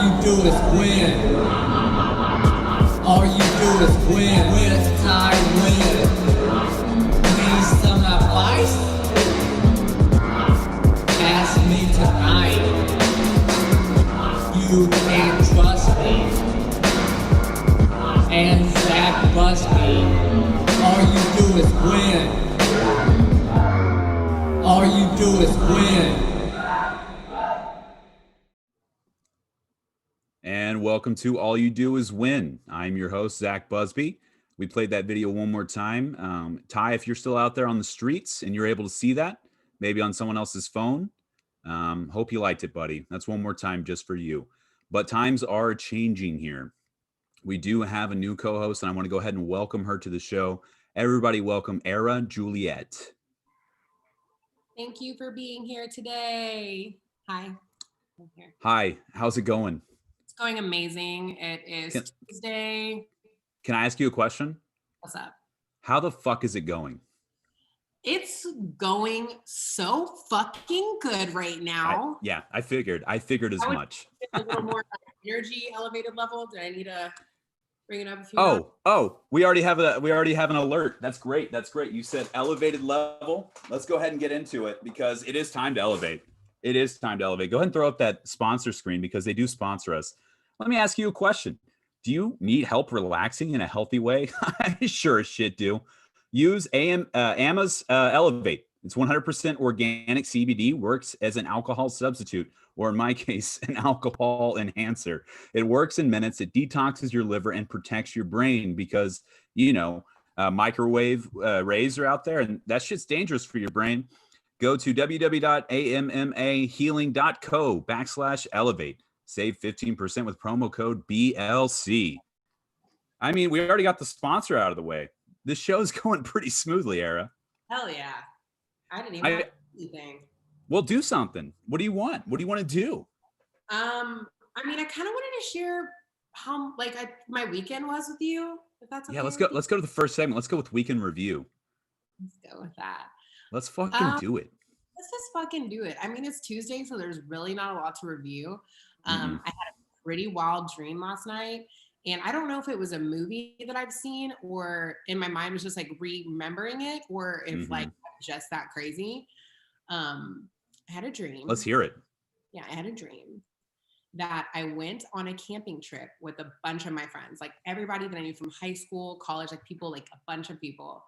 you do is win. All you do is win. With time, win. Need some advice? Ask me tonight. You can't trust me. And Zach bust me. All you do is win. All you do is win. And welcome to All You Do Is Win. I'm your host, Zach Busby. We played that video one more time. Ty, if you're still out there on the streets and you're able to see that, maybe on someone else's phone, hope you liked it, buddy. That's one more time just for you. But times are changing here. We do have a new co-host, and I want to go ahead and welcome her to the show. Everybody welcome Era Juliet. Thank you for being here today. Hi. I'm here. Hi, how's it going? It's going amazing. It is Tuesday. Can I ask you a question? What's up? How the fuck is it going? It's going so fucking good right now. I figured as much. A little more energy elevated level. Do I need to bring it up a few more? We already have an alert. That's great. You said elevated level. Let's go ahead and get into it because it is time to elevate. Go ahead and throw up that sponsor screen because they do sponsor us. Let me ask you a question. Do you need help relaxing in a healthy way? I sure as shit do. Use Amma's Elevate. It's 100% organic CBD, works as an alcohol substitute, or in my case, an alcohol enhancer. It works in minutes. It detoxes your liver and protects your brain because, microwave rays are out there, and that shit's dangerous for your brain. Go to www.ammahealing.co/elevate. Save 15% with promo code BLC. I mean, we already got the sponsor out of the way. This show's going pretty smoothly, Era. Hell yeah. I didn't even have anything. Well, do something. What do you want? What do you want to do? I mean, I kind of wanted to share how my weekend was with you. If that's okay. Yeah, let's go to the first segment. Let's go with weekend review. Let's go with that. Let's fucking do it. Let's just fucking do it. I mean, it's Tuesday, so there's really not a lot to review. I had a pretty wild dream last night. And I don't know if it was a movie that I've seen or in my mind was just like remembering it or if like just that crazy. I had a dream. Let's hear it. Yeah, I had a dream that I went on a camping trip with a bunch of my friends, like everybody that I knew from high school, college, like people, like a bunch of people.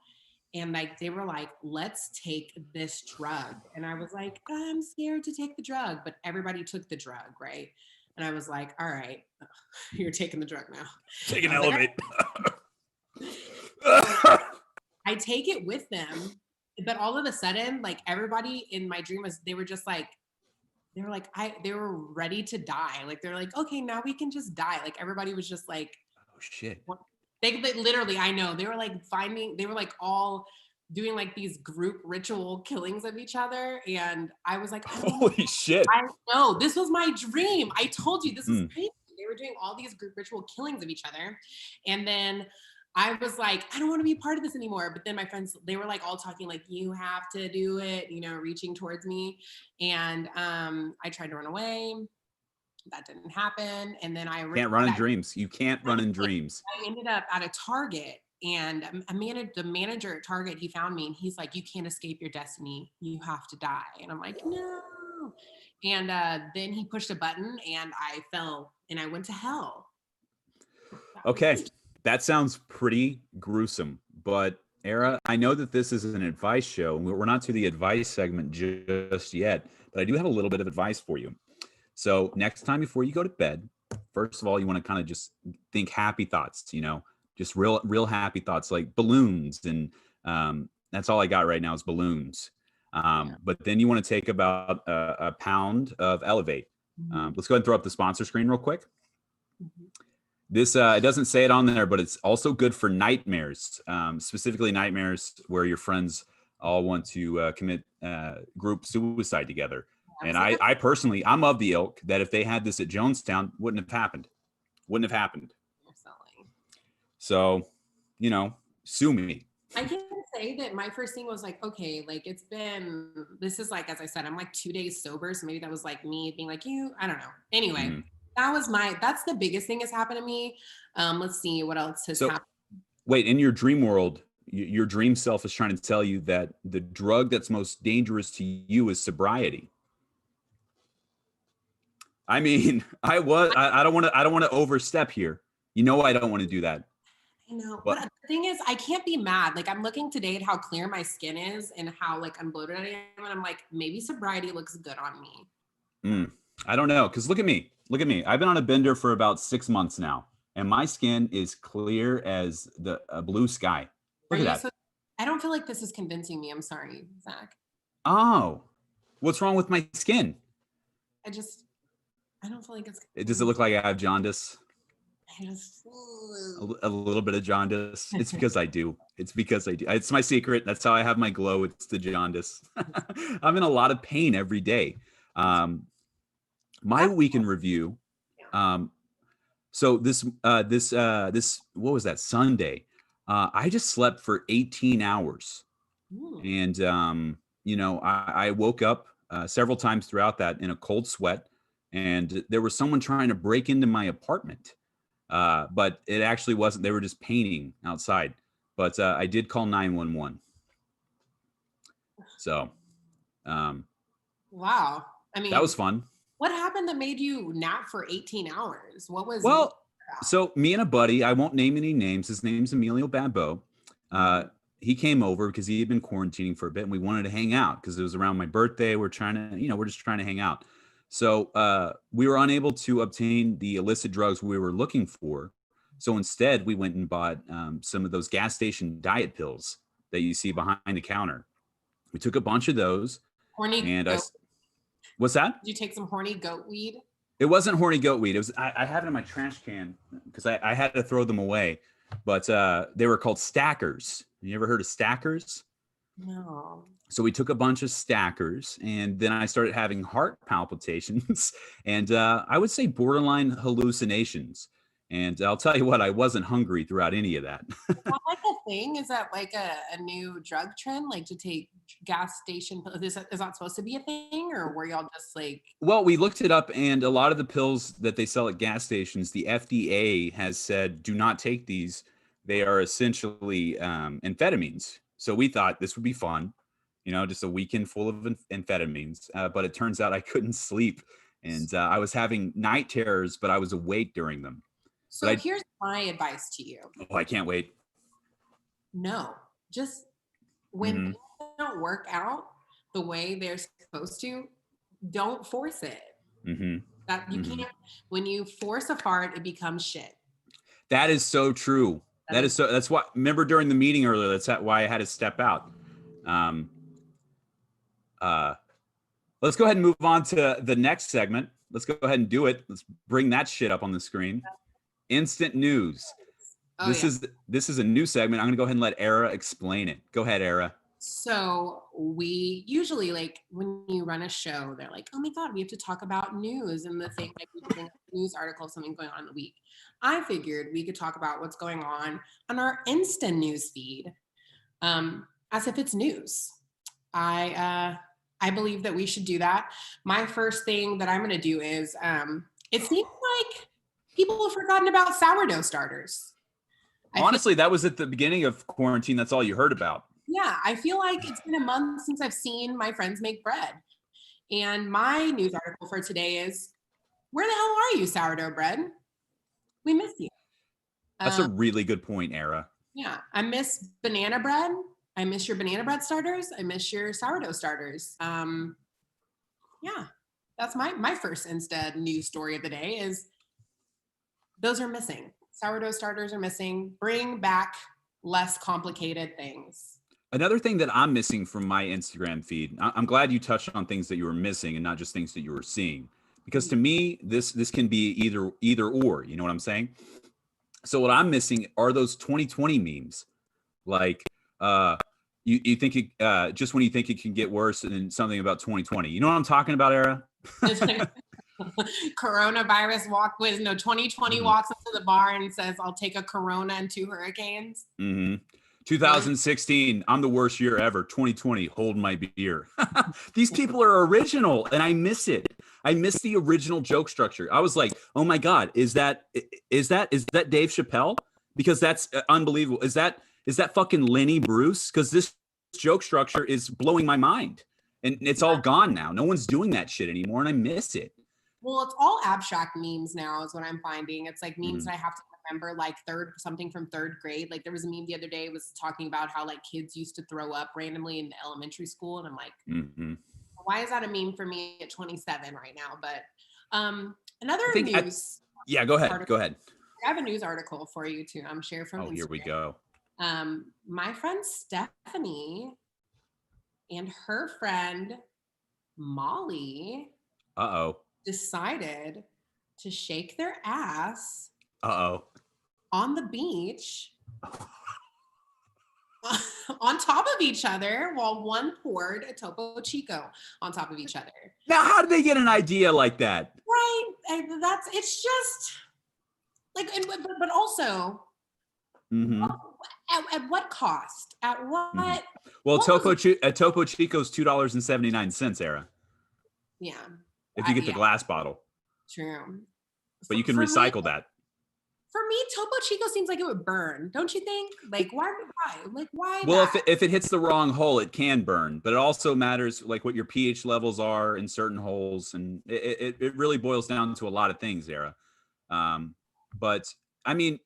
And like they were like, let's take this drug. And I was like, I'm scared to take the drug, but everybody took the drug, right? And I was like, all right, you're taking the drug now. Take an Elevate. I take it with them. But all of a sudden, like everybody in my dream they were ready to die. Like, they're like, okay, now we can just die. Like everybody was just like, oh shit. They literally, I know, they were like all doing like these group ritual killings of each other. And I was like, holy shit. I know, this was my dream. I told you this was crazy. They were doing all these group ritual killings of each other. And then I was like, I don't want to be a part of this anymore. But then my friends, they were like all talking like, you have to do it, reaching towards me. And I tried to run away. That didn't happen. And then can't run in dreams. You can't run in dreams. I ended up at a Target. And the manager at Target, he found me and he's like, you can't escape your destiny. You have to die. And I'm like, no. And then he pushed a button and I fell and I went to hell. Okay. That sounds pretty gruesome. But Era, I know that this is an advice show. We're not to the advice segment just yet, but I do have a little bit of advice for you. So next time before you go to bed, first of all, you want to kind of just think happy thoughts, just real happy thoughts like balloons. And that's all I got right now is balloons. But then you want to take about a pound of Elevate. Let's go ahead and throw up the sponsor screen real quick. This, it doesn't say it on there, but it's also good for nightmares, specifically nightmares where your friends all want to commit group suicide together. And I personally, I'm of the ilk that if they had this at Jonestown, wouldn't have happened. So, sue me. I can say that my first thing was like, okay, like this is like, as I said, I'm like 2 days sober. So maybe that was like me being like, I don't know. Anyway, That's the biggest thing has happened to me. Let's see what else has So happened. wait, in your dream world, your dream self is trying to tell you that the drug that's most dangerous to you is sobriety. I mean, I don't want to overstep here. You know, I don't want to do that. I know, But but the thing is, I can't be mad. Like I'm looking today at how clear my skin is and how like unbloated I am, and I'm like, maybe sobriety looks good on me. I don't know, because look at me. Look at me. I've been on a bender for about 6 months now, and my skin is clear as the blue sky. Are Look at you that. so? I don't feel like this is convincing me. I'm sorry, Zach. Oh, what's wrong with my skin? I just, I don't feel like it's. Does it look like I have jaundice? I just. A little bit of jaundice. It's because I do. It's because I do. It's my secret. That's how I have my glow. It's the jaundice. I'm in a lot of pain every day. My week in review. So this what was that, Sunday? I just slept for 18 hours, and I woke up several times throughout that in a cold sweat, and there was someone trying to break into my apartment, but it actually wasn't. They were just painting outside, but I did call 911. So Wow. I mean, that was fun. what happened that made you nap for 18 hours? What was? Well, so me and a buddy, I won't name any names. His name's Emilio Babbo. He came over because he had been quarantining for a bit, and we wanted to hang out because it was around my birthday. We're just trying to hang out. So we were unable to obtain the illicit drugs we were looking for. So instead, we went and bought some of those gas station diet pills that you see behind the counter. We took a bunch of those. Horny and goat. What's that? Did you take some horny goat weed? It wasn't horny goat weed. It was. I have it in my trash can because I had to throw them away. But they were called stackers. You ever heard of stackers? No. So we took a bunch of stackers, and then I started having heart palpitations and I would say borderline hallucinations. And I'll tell you what, I wasn't hungry throughout any of that. Is that like a thing? Is that like a new drug trend? Like to take gas station pills? Is that supposed to be a thing, or were y'all just like? Well, we looked it up, and a lot of the pills that they sell at gas stations, the FDA has said, do not take these. They are essentially amphetamines. So we thought this would be fun, just a weekend full of amphetamines. But it turns out I couldn't sleep, and I was having night terrors, but I was awake during them. So here's my advice to you. Oh, I can't wait. No, just when things don't work out the way they're supposed to, don't force it. That you can't. When you force a fart, it becomes shit. That is so true. That's why. Remember during the meeting earlier, that's why I had to step out. Let's go ahead and move on to the next segment. Let's go ahead and do it. Let's bring that shit up on the screen. Instant news. This is a new segment. I'm gonna go ahead and let Era explain it. Go ahead, Era. So we usually, like, when you run a show, they're like, oh my God, we have to talk about news and the thing, like we bring a news article, something going on in the week. I figured we could talk about what's going on our instant news feed, as if it's news. I believe that we should do that. My first thing that I'm gonna do is, it seems like people have forgotten about sourdough starters. Honestly, that was at the beginning of quarantine. That's all you heard about. Yeah, I feel like it's been a month since I've seen my friends make bread. And my news article for today is, where the hell are you, sourdough bread? We miss you. That's a really good point, Era. Yeah, I miss banana bread. I miss your banana bread starters. I miss your sourdough starters. Yeah, that's my first Insta news story of the day is those are missing. Sourdough starters are missing. Bring back less complicated things. Another thing that I'm missing from my Instagram feed, I'm glad you touched on things that you were missing and not just things that you were seeing, because to me, this can be either or, you know what I'm saying? So what I'm missing are those 2020 memes. Like, you think it, just when you think it can get worse, and then something about 2020. You know what I'm talking about, Era? Coronavirus 2020 walks into the bar and says, I'll take a Corona and 2 hurricanes. 2016, I'm the worst year ever. 2020, hold my beer. These people are original, and I miss it. I miss the original joke structure. I was like, oh my God, is that Dave Chappelle? Because that's unbelievable. Is that fucking Lenny Bruce? Because this joke structure is blowing my mind. And it's all gone now. No one's doing that shit anymore, and I miss it. Well, it's all abstract memes now is what I'm finding. It's like memes that I have to remember, like something from third grade. Like there was a meme the other day was talking about how like kids used to throw up randomly in elementary school. And I'm like, why is that a meme for me at 27 right now? But another news. Yeah, go ahead. Article. Go ahead. I have a news article for you too. I'm sharing from Instagram. Here we go. My friend Stephanie and her friend Molly decided to shake their ass on the beach on top of each other while one poured a Topo Chico on top of each other. Now, how did they get an idea like that? Right. It's just like, but also, at what cost? At what? Well, Topo Chico's $2.79, Era. Yeah. If you get the glass bottle. True. But you can recycle that. For me, Topo Chico seems like it would burn. Don't you think? Like, why? Like, why? Well, if it hits the wrong hole, it can burn. But it also matters like what your pH levels are in certain holes, and it really boils down to a lot of things, Era. But I mean,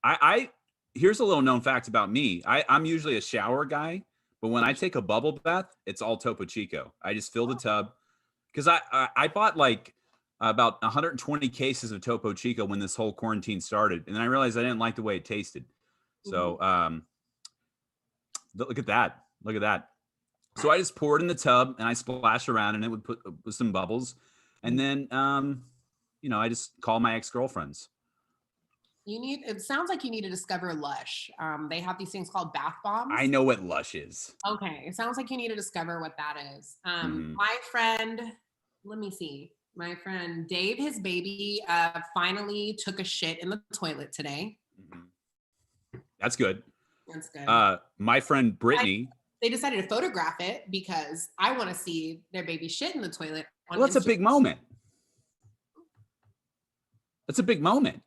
I here's a little known fact about me. I'm usually a shower guy, but when I take a bubble bath, it's all Topo Chico. I just fill the tub because I bought like about 120 cases of Topo Chico when this whole quarantine started, and then I realized I didn't like the way it tasted. So look at that. Look at that. So I just pour it in the tub and I splash around, and it would put with some bubbles, and then I just call my ex-girlfriends. It sounds like you need to discover Lush. They have these things called bath bombs. I know what Lush is. Okay. It sounds like you need to discover what that is. My friend, let me see. My friend Dave, his baby, finally took a shit in the toilet today. That's good. That's good. My friend Brittany. They decided to photograph it because I want to see their baby shit in the toilet. Well, that's a big moment. That's a big moment.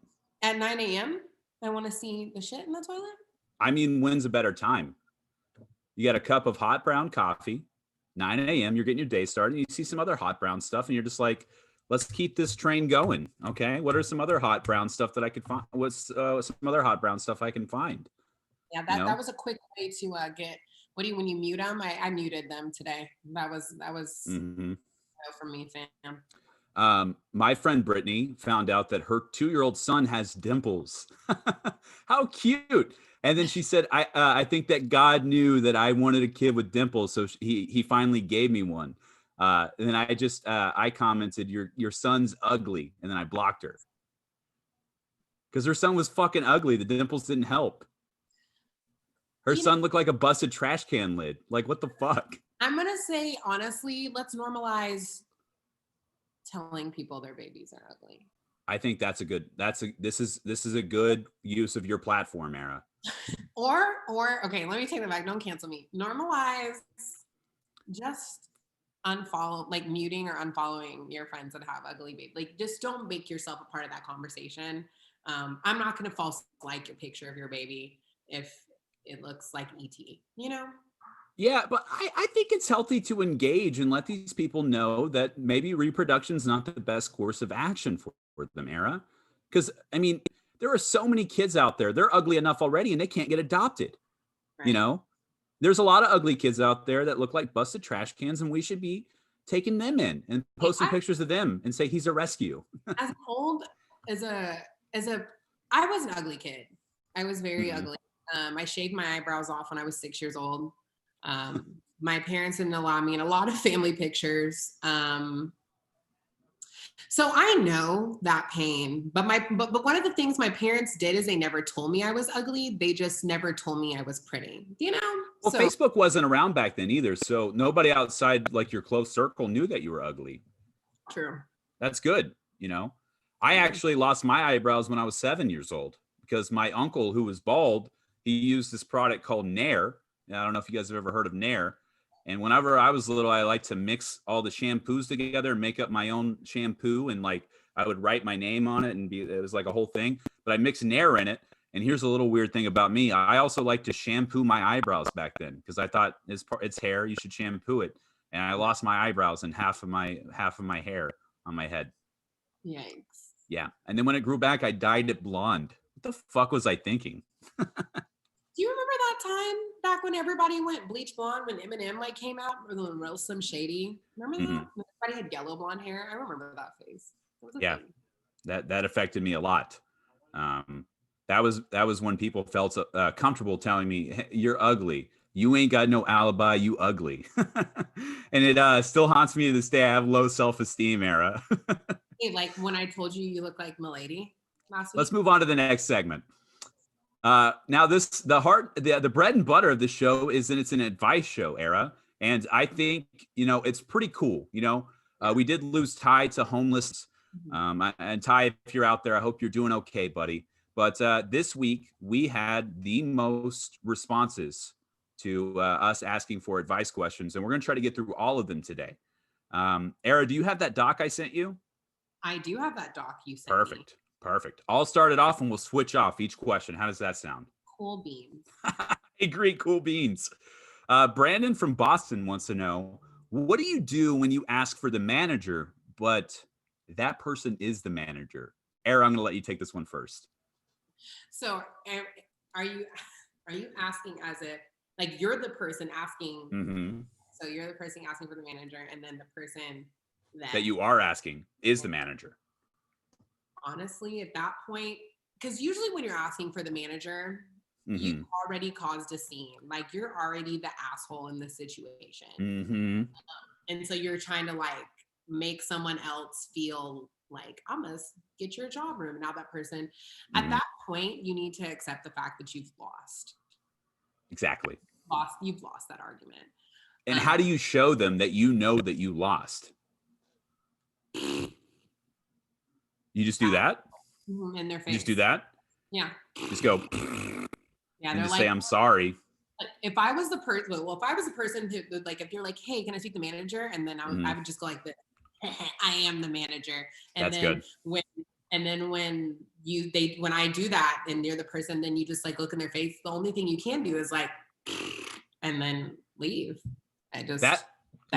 At 9 a.m., I want to see the shit in the toilet. I mean, when's a better time? You got a cup of hot brown coffee, 9 a.m., you're getting your day started, and you see some other hot brown stuff, and you're just like, let's keep this train going, okay? What are some other hot brown stuff that I could find? What's some other hot brown stuff I can find? Yeah, that was a quick way to get, when you mute them? I muted them today. That was for me, fam. My friend Brittany found out that her 2-year-old son has dimples. How cute. And then she said, I think that God knew that I wanted a kid with dimples. So he finally gave me one. And then I commented, your son's ugly. And then I blocked her because her son was fucking ugly. The dimples didn't help. Her son looked like a busted trash can lid. Like, what the fuck? I'm going to say, honestly, let's normalize telling people their babies are ugly. I think this is a good use of your platform, Era. Or okay, let me take that back. Don't cancel me. Normalize just unfollow, like muting or unfollowing your friends that have ugly babies. Like, just don't make yourself a part of that conversation. I'm not going to false like a picture of your baby if it looks like ET, Yeah, but I think it's healthy to engage and let these people know that maybe reproduction is not the best course of action for them, Era. Because, I mean, there are so many kids out there. They're ugly enough already and they can't get adopted. Right. There's a lot of ugly kids out there that look like busted trash cans, and we should be taking them in and posting pictures of them and say he's a rescue. I was an ugly kid. I was very ugly. I shaved my eyebrows off when I was 6 years old. My parents didn't allow me in a lot of family pictures. So I know that pain, but one of the things my parents did is they never told me I was ugly. They just never told me I was pretty, Well, so, Facebook wasn't around back then either. So nobody outside like your close circle knew that you were ugly. True. That's good. I actually lost my eyebrows when I was 7 years old because my uncle, who was bald, he used this product called Nair. I don't know if you guys have ever heard of Nair. And whenever I was little, I liked to mix all the shampoos together and make up my own shampoo. And like, I would write my name on it and it was like a whole thing. But I mixed Nair in it. And here's a little weird thing about me. I also like to shampoo my eyebrows back then because I thought it's hair. You should shampoo it. And I lost my eyebrows and half of my hair on my head. Yikes. Yeah. And then when it grew back, I dyed it blonde. What the fuck was I thinking? Do you remember that time back when everybody went bleach blonde when Eminem like came out or when Real Slim Shady? Remember that? When everybody had yellow blonde hair? I remember that phase. Yeah. Thing. That affected me a lot. That was when people felt comfortable telling me, hey, you're ugly. You ain't got no alibi. You ugly. And it still haunts me to this day. I have low self-esteem, Era. Hey, like when I told you you look like Milady last week. Let's move on to the next segment. Now the bread and butter of the show is that it's an advice show, Era. And I think, it's pretty cool. We did lose Ty to homeless. And Ty, if you're out there, I hope you're doing okay, buddy. But this week we had the most responses to us asking for advice questions. And we're going to try to get through all of them today. Era, do you have that doc I sent you? I do have that doc you sent me. Perfect. I'll start it off and we'll switch off each question. How does that sound? Cool beans. I agree. Cool beans. Brandon from Boston wants to know, what do you do when you ask for the manager, but that person is the manager? Era, I'm going to let you take this one first. So are you asking as if like you're the person asking? Mm-hmm. So you're the person asking for the manager, and then the person that you are asking is the manager. Honestly, at that point, because usually when you're asking for the manager, you've already caused a scene. Like you're already the asshole in the situation. And so you're trying to like make someone else feel like I must get your job room. Now that person, at that point, you need to accept the fact that you've lost. Exactly. You've lost that argument. And how do you show them that you know that you lost? You just do that? In their face. You just do that? Yeah. Just go. Yeah. And just like, say, I'm sorry. If I was the person, if I was the person who, like, if you're like, hey, can I speak to the manager? And then I would just go like this. I am the manager. And that's then good. when I do that and you're the person, then you just like look in their face. The only thing you can do is like, and then leave. You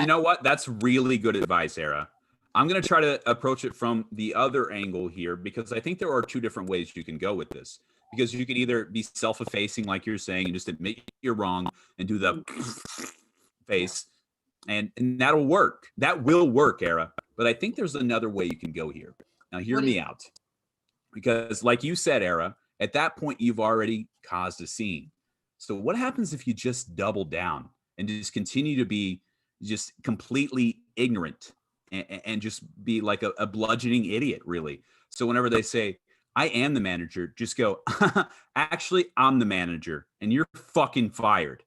know what? That's really good advice, Era. I'm going to try to approach it from the other angle here because I think there are two different ways you can go with this. Because you could either be self-effacing, like you're saying, and just admit you're wrong and do the face, and that'll work. That will work, Era. But I think there's another way you can go here. Now, hear me out. Because like you said, Era, at that point, you've already caused a scene. So what happens if you just double down and just continue to be just completely ignorant and just be like a bludgeoning idiot, really? So whenever they say, I am the manager, just go, actually, I'm the manager and you're fucking fired.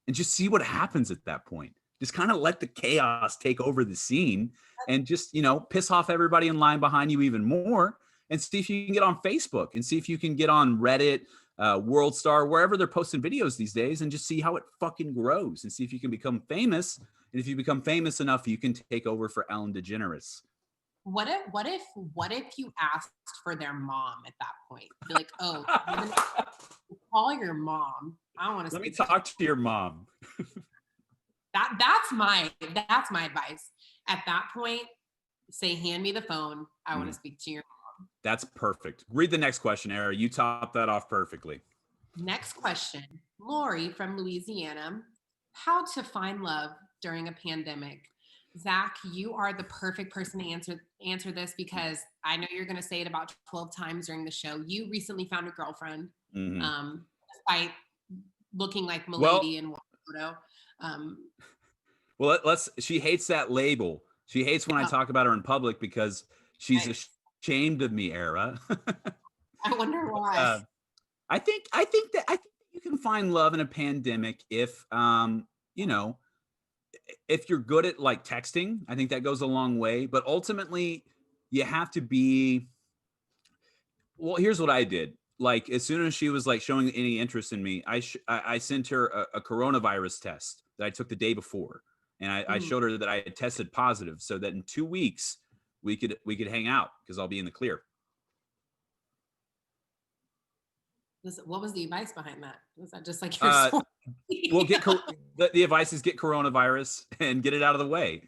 And just see what happens at that point. Just kind of let the chaos take over the scene and just, piss off everybody in line behind you even more and see if you can get on Facebook and see if you can get on Reddit, World Star, wherever they're posting videos these days, and just see how it fucking grows and see if you can become famous. And if you become famous enough, you can take over for Ellen DeGeneres. What if you asked for their mom at that point? Be like, oh, call your mom. I want to. Let me talk to your mom. That's my advice. At that point, say, hand me the phone. I want to speak to your mom. That's perfect. Read the next question, Era. You top that off perfectly. Next question. Lori from Louisiana. How to find love during a pandemic? Zach, you are the perfect person to answer this because I know you're going to say it about 12 times during the show. You recently found a girlfriend, despite looking like Milady in one photo. She hates that label. She hates when I talk about her in public because she's ashamed of me, Era. I wonder why. I think you can find love in a pandemic if if you're good at like texting. I think that goes a long way, but ultimately you have to be. Well, here's what I did. like as soon as she was like showing any interest in me, I sent her a coronavirus test that I took the day before, and I showed her that I had tested positive, so that in 2 weeks we could hang out because I'll be in the clear. What was the advice behind that? Was that just like your story? Well, the advice is get coronavirus and get it out of the way.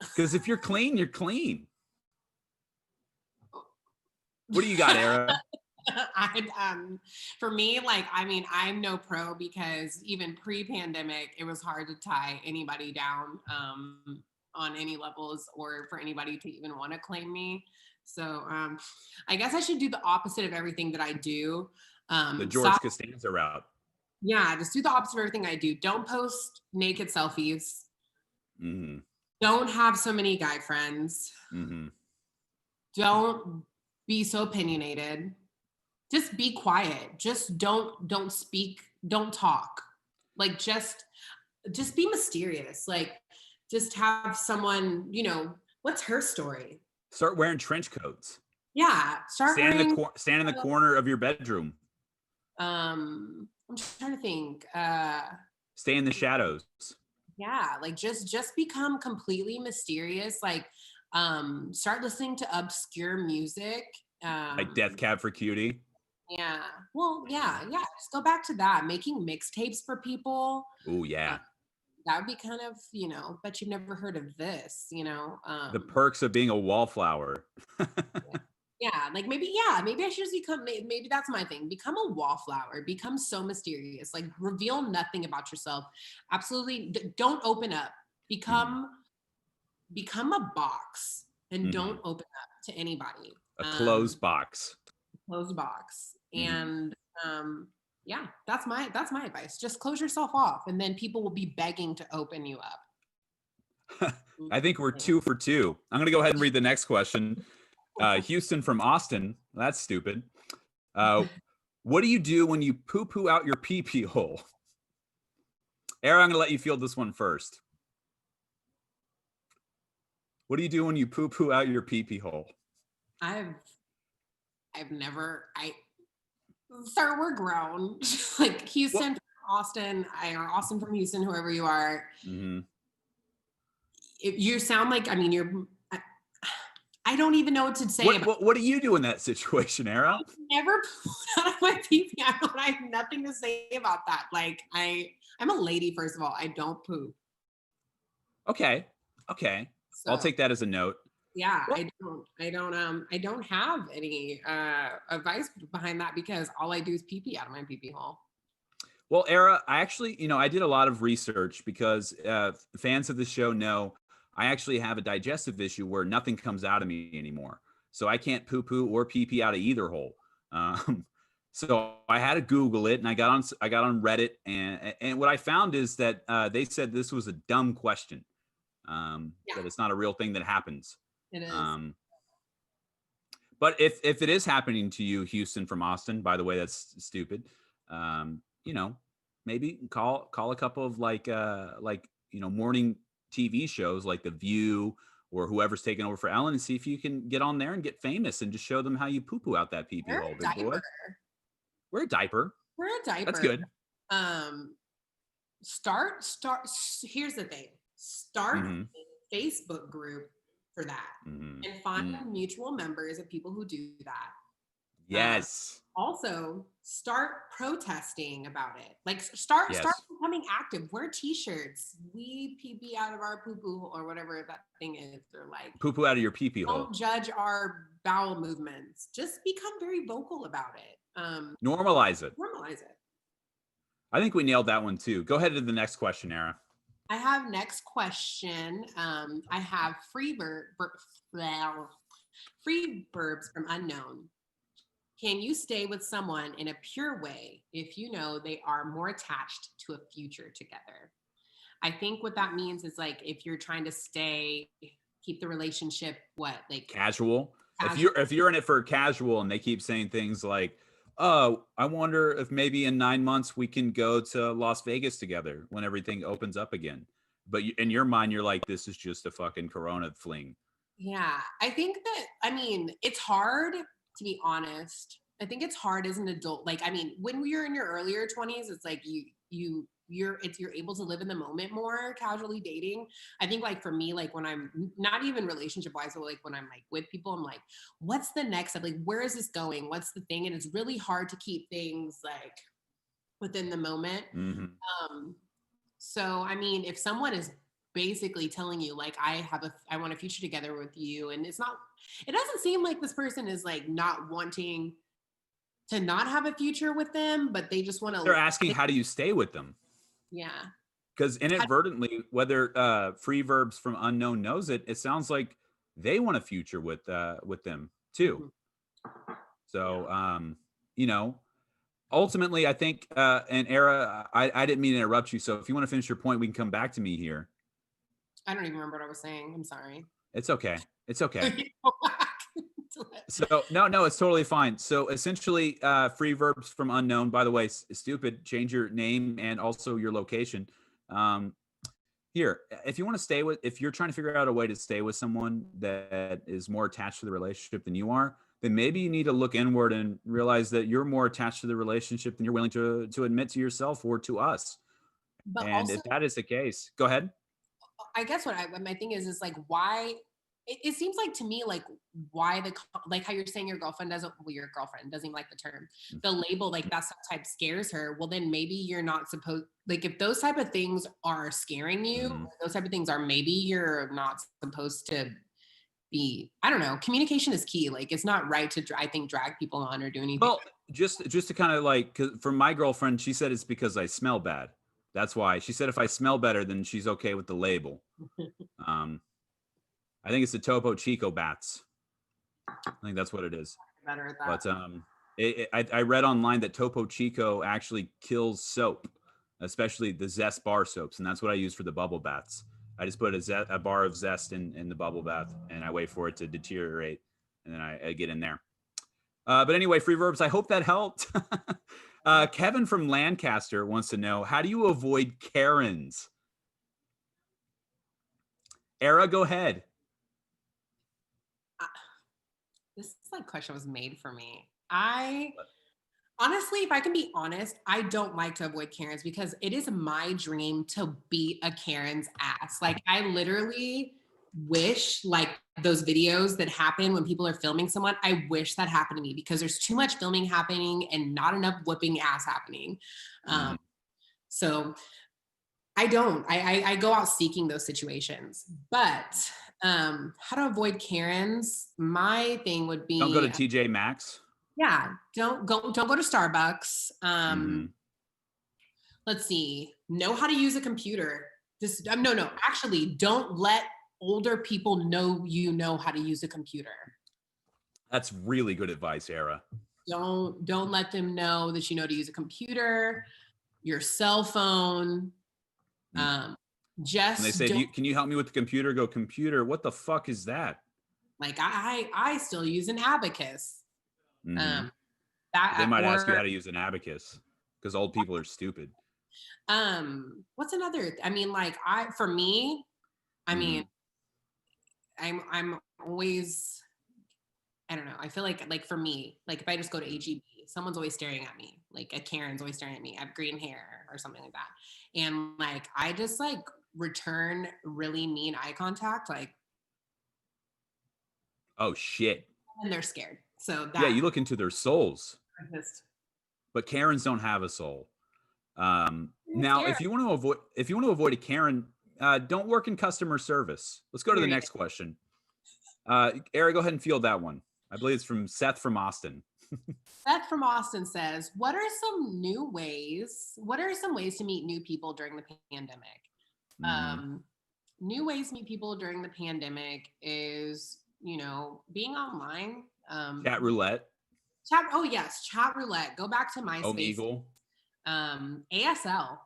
Because if you're clean, you're clean. What do you got, Era? For me, like, I mean, I'm no pro because even pre-pandemic, it was hard to tie anybody down on any levels or for anybody to even want to claim me. So I guess I should do the opposite of everything that I do. The George Costanza route. Yeah, just do the opposite of everything I do. Don't post naked selfies. Mm-hmm. Don't have so many guy friends. Mm-hmm. Don't be so opinionated. Just be quiet. Just don't speak. Don't talk. Like just be mysterious. Like just have someone, you know, what's her story? Start wearing trench coats. Yeah, stand in the corner of your bedroom. I'm trying to think. Stay in the shadows. Yeah, like just become completely mysterious. Like start listening to obscure music. Like Death Cab for Cutie. Yeah. Well, yeah. Just go back to that. Making mixtapes for people. Oh yeah. That would be kind of, you know, but you've never heard of this, you know. The perks of being a wallflower. Yeah, like maybe I should just become, maybe that's my thing. Become a wallflower, become so mysterious, like reveal nothing about yourself. Absolutely. Don't open up. Become a box and don't open up to anybody. A closed box. Closed box. And yeah, that's my advice. Just close yourself off and then people will be begging to open you up. I think we're 2 for 2. I'm going to go ahead and read the next question. Houston from Austin. That's stupid. What do you do when you poo-poo out your pee-pee hole? Era, I'm going to let you field this one first. What do you do when you poo-poo out your pee-pee hole? I've never, sir, we're grown. Like Houston, from Austin, or Austin from Houston, whoever you are. Mm-hmm. If you sound like, I mean, I don't even know what to say. What do you do in that situation, Era? I've never pooed out of my pee-pee. I have nothing to say about that. Like I'm a lady, first of all. I don't poop. Okay. So, I'll take that as a note. Yeah, I don't have any advice behind that because all I do is pee-pee out of my pee-pee hole. Well, Era, I actually, I did a lot of research because fans of the show know I actually have a digestive issue where nothing comes out of me anymore. So I can't poo-poo or pee-pee out of either hole. So I had to Google it, and I got on Reddit, and what I found is that they said this was a dumb question. That it's not a real thing that happens. It is. But if it is happening to you, Houston from Austin, by the way, that's stupid. Maybe call a couple of morning TV shows like The View or whoever's taking over for Ellen and see if you can get on there and get famous and just show them how you poo-poo out that pee-pee hole, big boy. Wear a diaper. That's good. Start. Here's the thing. Start a Facebook group for that and find mutual members of people who do that. Yes. Also, start protesting about it. Like start becoming active. Wear T-shirts. We pee-pee out of our poo-poo or whatever that thing is. Or like poo-poo out of your pee-pee hole. Don't judge our bowel movements. Just become very vocal about it. Normalize it. Normalize it. I think we nailed that one too. Go ahead to the next question, Era. I have next question. I have free verbs from unknown. Can you stay with someone in a pure way if you know they are more attached to a future together? I think what that means is like if you're trying to keep the relationship casual. If you're in it for casual and they keep saying things like, oh, I wonder if maybe in 9 months we can go to Las Vegas together when everything opens up again. But in your mind, you're like, this is just a fucking Corona fling. Yeah, I think that, it's hard to be honest, I think it's hard as an adult. Like, I mean, when you're in your earlier 20s, it's like you're able to live in the moment more, casually dating. I think like for me, like when I'm not even relationship wise, but like when I'm like with people, I'm like, what's the next step? Like, where is this going? What's the thing? And it's really hard to keep things like within the moment. Um, so I mean, if someone is basically telling you like I want a future together with you, and it doesn't seem like this person is like not wanting to not have a future with them, but they just want to. They're asking, how do you stay with them? Yeah. Because inadvertently, whether free verbs from unknown knows it, it sounds like they want a future with them too. So you know, ultimately, I think and Era, I didn't mean to interrupt you. So if you want to finish your point, we can come back to me here. I don't even remember what I was saying. I'm sorry. It's okay. It's okay. So no, it's totally fine. So essentially, free verbs from unknown. By the way, stupid. Change your name and also your location. Here, if you want to if you're trying to figure out a way to stay with someone that is more attached to the relationship than you are, then maybe you need to look inward and realize that you're more attached to the relationship than you're willing to admit to yourself or to us. But And also, if that is the case, go ahead. I guess what my thing is like why it seems like to me like why like how you're saying your girlfriend doesn't even like the term, the label, like that type scares her. Well, then maybe you're not supposed, like if those type of things are scaring you, those type of things are, maybe you're not supposed to be, I don't know. Communication is key. Like it's not right to I think drag people on or do anything. Well, just to kind of like, 'cause for my girlfriend, she said it's because I smell bad. That's why. She said if I smell better, then she's okay with the label. I think it's the Topo Chico bats. I think that's what it is. Better at that. But I read online that Topo Chico actually kills soap, especially the Zest bar soaps, and that's what I use for the bubble baths. I just put a bar of Zest in the bubble bath, and I wait for it to deteriorate, and then I get in there. But anyway, free verbs. I hope that helped. Kevin from Lancaster wants to know, how do you avoid Karens? Era, go ahead. This like question was made for me. Honestly, if I can be honest, I don't like to avoid Karens because it is my dream to beat a Karen's ass. Like I literally wish like those videos that happen when people are filming someone, I wish that happened to me because there's too much filming happening and not enough whipping ass happening. So I don't. I go out seeking those situations. But how to avoid Karens? My thing would be don't go to TJ Maxx. Yeah, don't go to Starbucks. Let's see. Know how to use a computer. Just no. Actually, don't let older people know you know how to use a computer. That's really good advice, Era. Don't let them know that you know to use a computer, your cell phone. Just when they say, can you help me with the computer? Go, computer. What the fuck is that? Like I still use an abacus. They might ask you how to use an abacus because old people are stupid. What's another? I mean, like for me, I mean, I'm always, I don't know. I feel like for me, like if I just go to HEB, someone's always staring at me. Like a Karen's always staring at me. I have green hair or something like that. And like, I just like return really mean eye contact. Like, oh shit. And they're scared. So that, yeah, you look into their souls. But Karens don't have a soul. Now, if you want to avoid a Karen, don't work in customer service. Let's go to the next question. Eric, go ahead and field that one. I believe it's from Seth from Austin. Seth from Austin says, what are some ways to meet new people during the pandemic? New ways to meet people during the pandemic is, being online. Chat roulette. Chat roulette. Go back to MySpace. Omegle. ASL.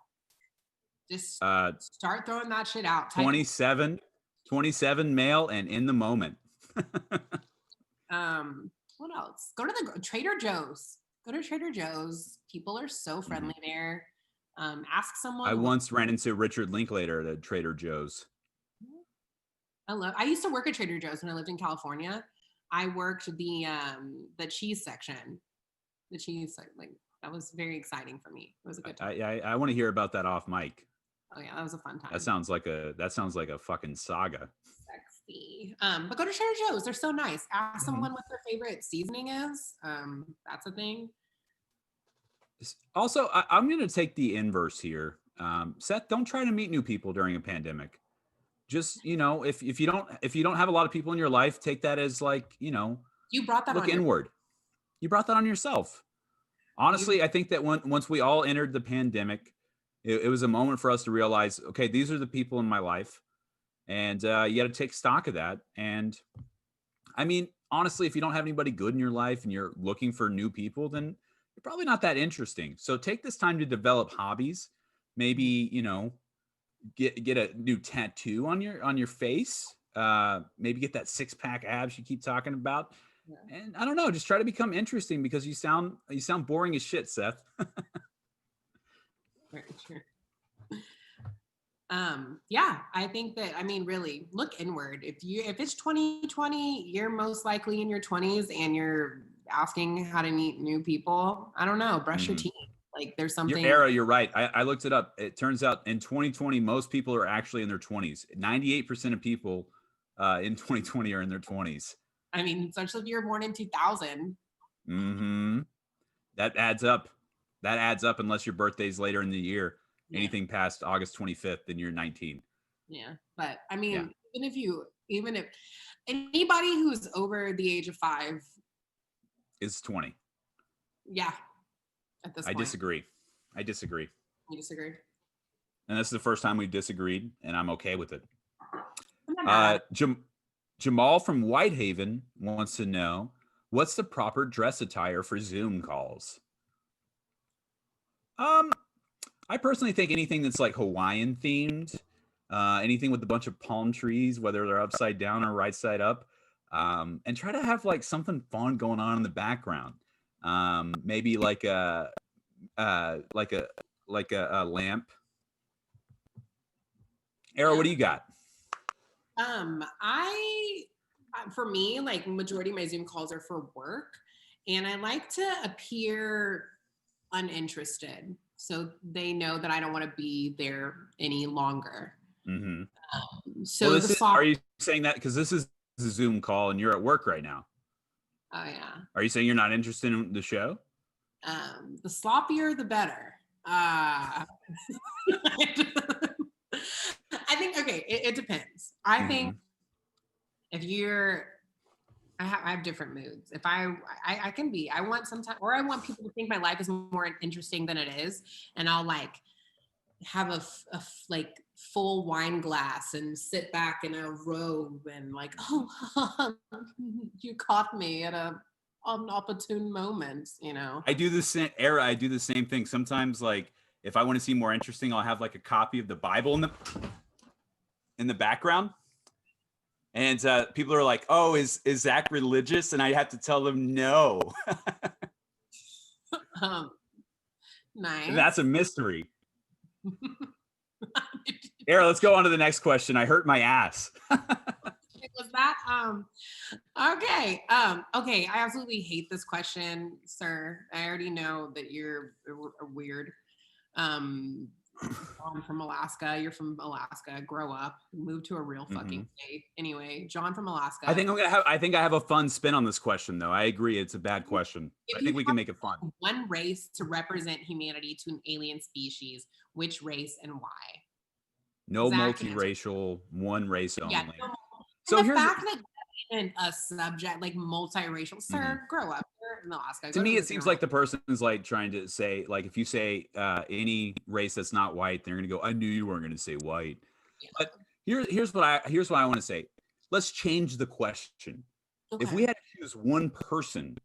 Just start throwing that shit out. 27 male and in the moment. What else? Go to the Trader Joe's. Go to Trader Joe's. People are so friendly there. Ask someone. I once ran into Richard Linklater at Trader Joe's. I used to work at Trader Joe's when I lived in California. I worked the cheese section. The cheese, like, that was very exciting for me. It was a good time. I want to hear about that off mic. Oh yeah, that was a fun time. That sounds like a fucking saga. Sexy. But go to Trader Joe's. They're so nice. Ask someone what their favorite seasoning is. That's a thing. Also, I'm going to take the inverse here. Seth, don't try to meet new people during a pandemic. Just, if you don't have a lot of people in your life, take that as like, You brought that look on inward. You brought that on yourself. Honestly, I think that once we all entered the pandemic, it was a moment for us to realize, okay, these are the people in my life, and you got to take stock of that. And I mean, honestly, if you don't have anybody good in your life and you're looking for new people, then you're probably not that interesting. So take this time to develop hobbies. Maybe, get a new tattoo on your face. Maybe get that 6-pack abs you keep talking about. Yeah. And I don't know, just try to become interesting, because you sound boring as shit, Seth. Right, sure. Yeah, I think that, really look inward. If it's 2020, you're most likely in your 20s and you're asking how to meet new people. I don't know, brush your teeth. Like, there's something. You're right. I looked it up. It turns out in 2020, most people are actually in their 20s. 98% of people in 2020 are in their 20s. Especially if you were born in 2000. Mm-hmm. That adds up. Unless your birthday's later in the year. Yeah. Anything past August 25th, then you're 19. Yeah. But even if anybody who's over the age of 5 is 20. Yeah. At this point. I disagree. You disagree? And this is the first time we disagreed, and I'm okay with it. Jamal from Whitehaven wants to know, what's the proper dress attire for Zoom calls? I personally think anything that's like Hawaiian themed, anything with a bunch of palm trees, whether they're upside down or right side up, and try to have like something fun going on in the background. Maybe like a lamp. Era, what do you got? For me, like, majority of my Zoom calls are for work, and I like to appear uninterested, so they know that I don't want to be there any longer. Mm-hmm. Are you saying that because this is a Zoom call and you're at work right now? Oh yeah. Are you saying you're not interested in the show? The sloppier, the better. I think, okay, it depends. I think if I have different moods. If I can be, I want people to think my life is more interesting than it is. And I'll like have a like full wine glass and sit back in a robe and like, oh, you caught me at an opportune moment, I do the same thing. Sometimes, like, if I want to seem more interesting, I'll have like a copy of the Bible in the background. And people are like, oh, is Zach religious? And I have to tell them no. Nice. That's a mystery. Era, let's go on to the next question. I hurt my ass. Was that okay? Okay, I absolutely hate this question, sir. I already know that you're weird. John from Alaska. You're from Alaska. Grow up. Move to a real fucking state. Anyway, John from Alaska. I think I have a fun spin on this question, though. I agree, it's a bad question. I think we can make it fun. One race to represent humanity to an alien species. Which race and why? No multiracial, one race only. Yeah, so the fact that even a subject like multiracial, sir, grow up. You're in Alaska. To me, it seems like the person is like trying to say, like, if you say any race that's not white, they're gonna go, I knew you weren't gonna say white. Yeah. But here's what I want to say. Let's change the question. Okay. If we had to choose one person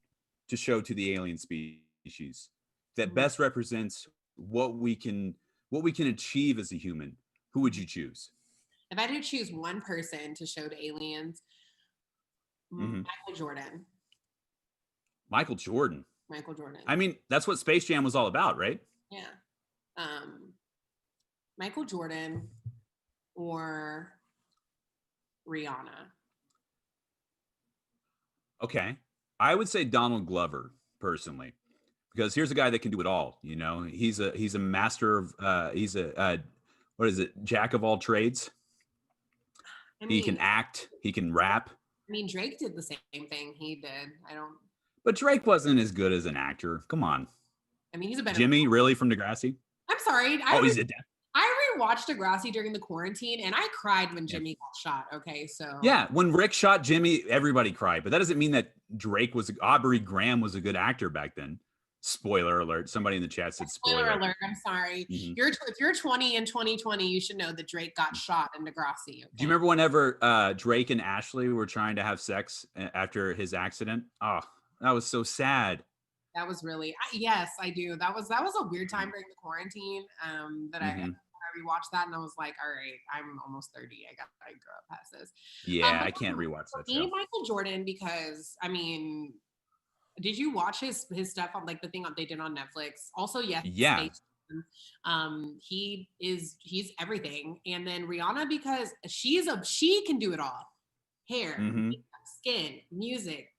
to show to the alien species that best represents what we can achieve as a human, who would you choose? If I had to choose one person to show to aliens, Michael Jordan. Michael Jordan. I mean, that's what Space Jam was all about, right? Yeah. Michael Jordan or Rihanna. Okay. I would say Donald Glover personally, because here's a guy that can do it all. You know, he's a master of he's a what is it? Jack of all trades. I He can mean, act. He can rap. Drake did the same thing he did. I don't. But Drake wasn't as good as an actor. Come on, I mean, he's a better. Jimmy, really from Degrassi? I'm sorry. Oh, he's a I rewatched Degrassi during the quarantine, and I cried when yeah. Jimmy got shot. Okay, so Yeah, when Rick shot Jimmy, everybody cried. But that doesn't mean that Aubrey Graham was a good actor back then. Spoiler alert! Somebody in the chat said spoiler. Spoiler alert! I'm sorry. Mhm. If you're 20 in 2020, you should know that Drake got shot in Degrassi. Okay? Do you remember whenever Drake and Ashley were trying to have sex after his accident? Oh, that was so sad. That was really yes, I do. That was a weird time during the quarantine. That I rewatched that and I was like, all right, I'm almost 30. I grow up past this. Yeah, I can't rewatch that show. Michael Jordan, because I mean, did you watch his stuff on like the thing they did on Netflix? Also, yes, yeah. He's everything. And then Rihanna, because she can do it all. Hair, skin, music,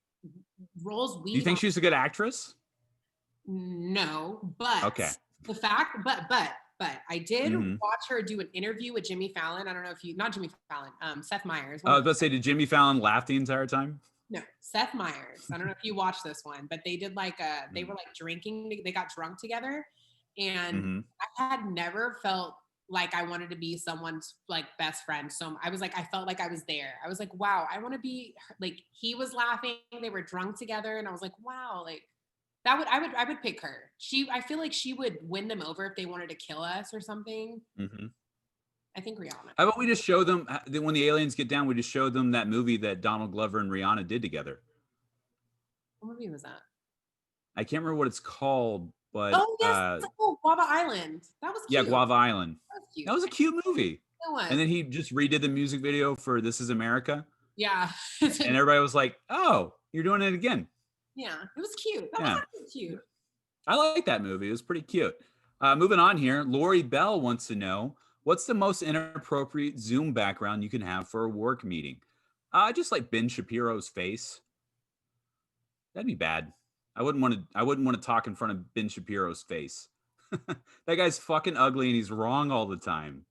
roles. Do you think she's a good actress? No, but okay. The fact, but I did watch her do an interview with Jimmy Fallon. I don't know if not Jimmy Fallon, Seth Meyers. I was about to say, did Jimmy Fallon laugh the entire time? No, Seth Meyers. I don't know if you watched this one, but they did like they were like drinking. They got drunk together, and I had never felt like I wanted to be someone's like best friend. So I was like, I felt like I was there. I was like, wow, I want to be like. He was laughing. They were drunk together, and I was like, wow, like. I would pick her. I feel like she would win them over if they wanted to kill us or something. I think Rihanna. How about we just show them when the aliens get down? We just show them that movie that Donald Glover and Rihanna did together. What movie was that? I can't remember what it's called, but oh yes, Guava Island. That was cute. Yeah, Guava Island. That was cute. That was a cute movie. It was. And then he just redid the music video for "This Is America." Yeah. And everybody was like, "Oh, you're doing it again." Yeah, it was cute. That was actually cute. I like that movie. It was pretty cute. Moving on here, Lori Bell wants to know, what's the most inappropriate Zoom background you can have for a work meeting? Just like Ben Shapiro's face. That'd be bad. I wouldn't want to talk in front of Ben Shapiro's face. That guy's fucking ugly and he's wrong all the time.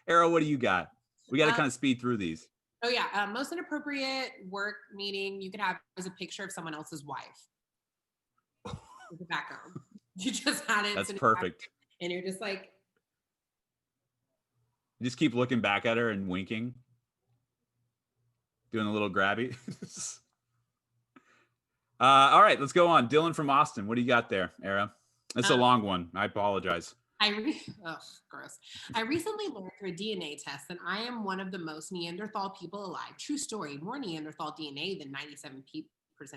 Arrow, what do you got? We got to kind of speed through these. Oh yeah, most inappropriate work meeting you could have is a picture of someone else's wife. With the background. You just had it. That's perfect. And you're just like. You just keep looking back at her and winking. Doing a little grabby. All right, let's go on. Dylan from Austin. What do you got there, Era? It's a long one. I apologize. Gross. I recently learned through a DNA test that I am one of the most Neanderthal people alive. True story. More Neanderthal DNA than 97%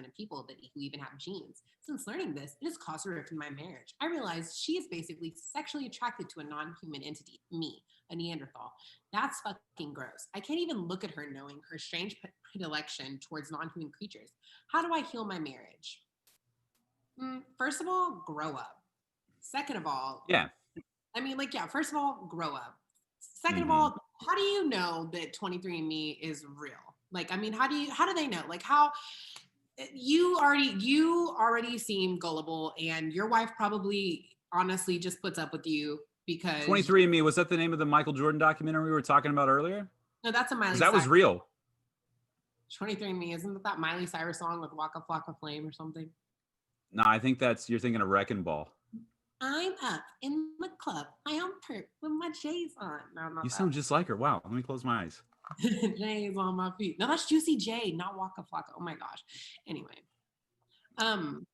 of people who even have genes. Since learning this, it has caused a rift in my marriage. I realized she is basically sexually attracted to a non-human entity, me, a Neanderthal. That's fucking gross. I can't even look at her knowing her strange predilection towards non-human creatures. How do I heal my marriage? First of all, grow up. Second of all, first of all, grow up. Second of all, how do you know that 23andMe is real? Like, I mean, how do they know? Like, how you already seem gullible, and your wife probably honestly just puts up with you because 23andMe, was that the name of the Michael Jordan documentary we were talking about earlier? No, that's a Miley. That was real. 23andMe, isn't that Miley Cyrus song with Waka Flocka Flame or something? No, I think you're thinking of Wrecking Ball. I'm up in the club. I am perp with my J's on. No, you sound just like her. Wow. Let me close my eyes. J's on my feet. No, that's Juicy J, not Waka Flocka. Oh my gosh. Anyway. Dylan,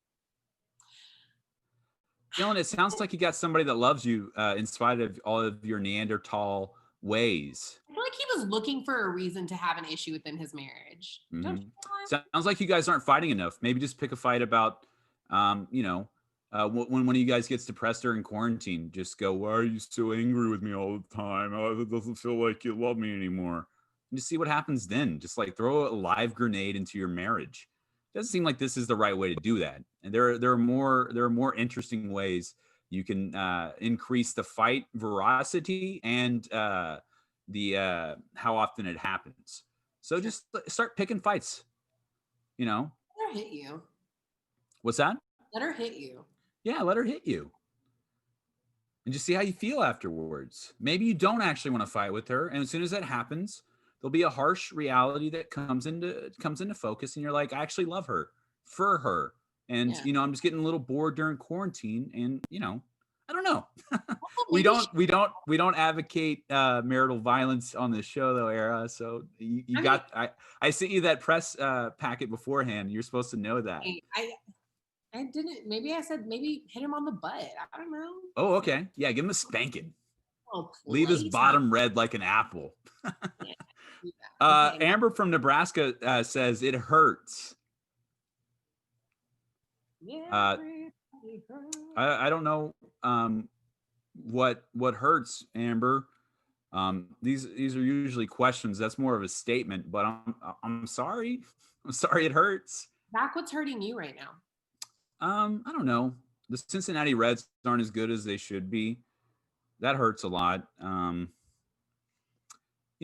it sounds like you got somebody that loves you in spite of all of your Neanderthal ways. I feel like he was looking for a reason to have an issue within his marriage. Sounds like you guys aren't fighting enough. Maybe just pick a fight about, when one of you guys gets depressed during quarantine, just go, why are you so angry with me all the time? It doesn't feel like you love me anymore. And just see what happens then. Just like throw a live grenade into your marriage. It doesn't seem like this is the right way to do that. And there are more interesting ways you can increase the fight veracity and the how often it happens. So just start picking fights. you know, Let her hit you. what's that? Let her hit you. Yeah, let her hit you. And just see how you feel afterwards. Maybe you don't actually want to fight with her. And as soon as that happens, there'll be a harsh reality that comes into focus. And you're like, I actually love her for her. And, Yeah. you know, I'm just getting a little bored during quarantine. And, you know, I don't know. we maybe don't advocate marital violence on this show though, Era. So I sent you that press packet beforehand. You're supposed to know that. I didn't. Maybe I said maybe hit him on the butt. I don't know. Oh, okay. Yeah, give him a spanking. Oh, Leave his please. bottom red like an apple. Yeah. Okay. Amber from Nebraska says it hurts. Yeah. I don't know what hurts, Amber. These are usually questions. That's more of a statement, but I'm sorry. I'm sorry it hurts. Zach, what's hurting you right now? I don't know. The Cincinnati Reds aren't as good as they should be. That hurts a lot. You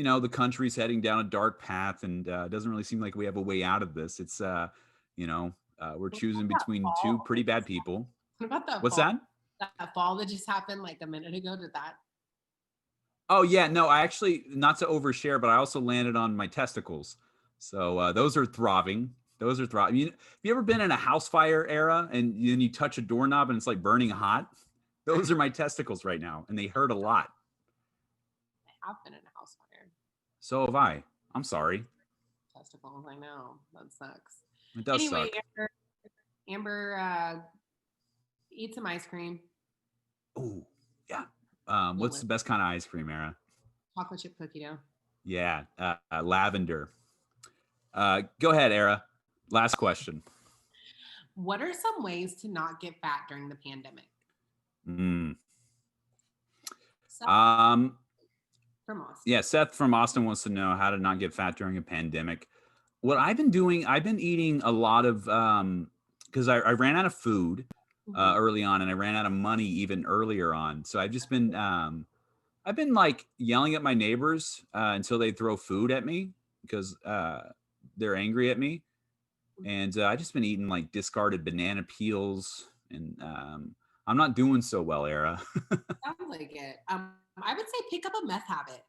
know, the country's heading down a dark path, and it doesn't really seem like we have a way out of this. It's, you know, we're choosing between two pretty bad people. What about that? What's fall? that? That fall that just happened like a minute ago. Did that? Oh yeah, no, I actually, not to overshare, but I also landed on my testicles. So those are throbbing. Those are throbbing. Have you ever been in a house fire era and then you touch a doorknob and it's like burning hot? Those are my testicles right now, and they hurt a lot. I have been in a house fire. So have I. I'm sorry. Testicles. I know that sucks. It does anyway, suck. Amber, eat some ice cream. Oh yeah. What's the best kind of ice cream, Era? Chocolate chip cookie dough. Yeah, lavender. Go ahead, Era. Last question. What are some ways to not get fat during the pandemic? Seth from Austin. Yeah, Seth from Austin wants to know how to not get fat during a pandemic. What I've been doing, I've been eating a lot of, because I ran out of food early on, and I ran out of money even earlier on. So I've just been, I've been like yelling at my neighbors until they throw food at me because they're angry at me. And I just been eating like discarded banana peels, and I'm not doing so well, Era. Sounds like it. I would say pick up a meth habit.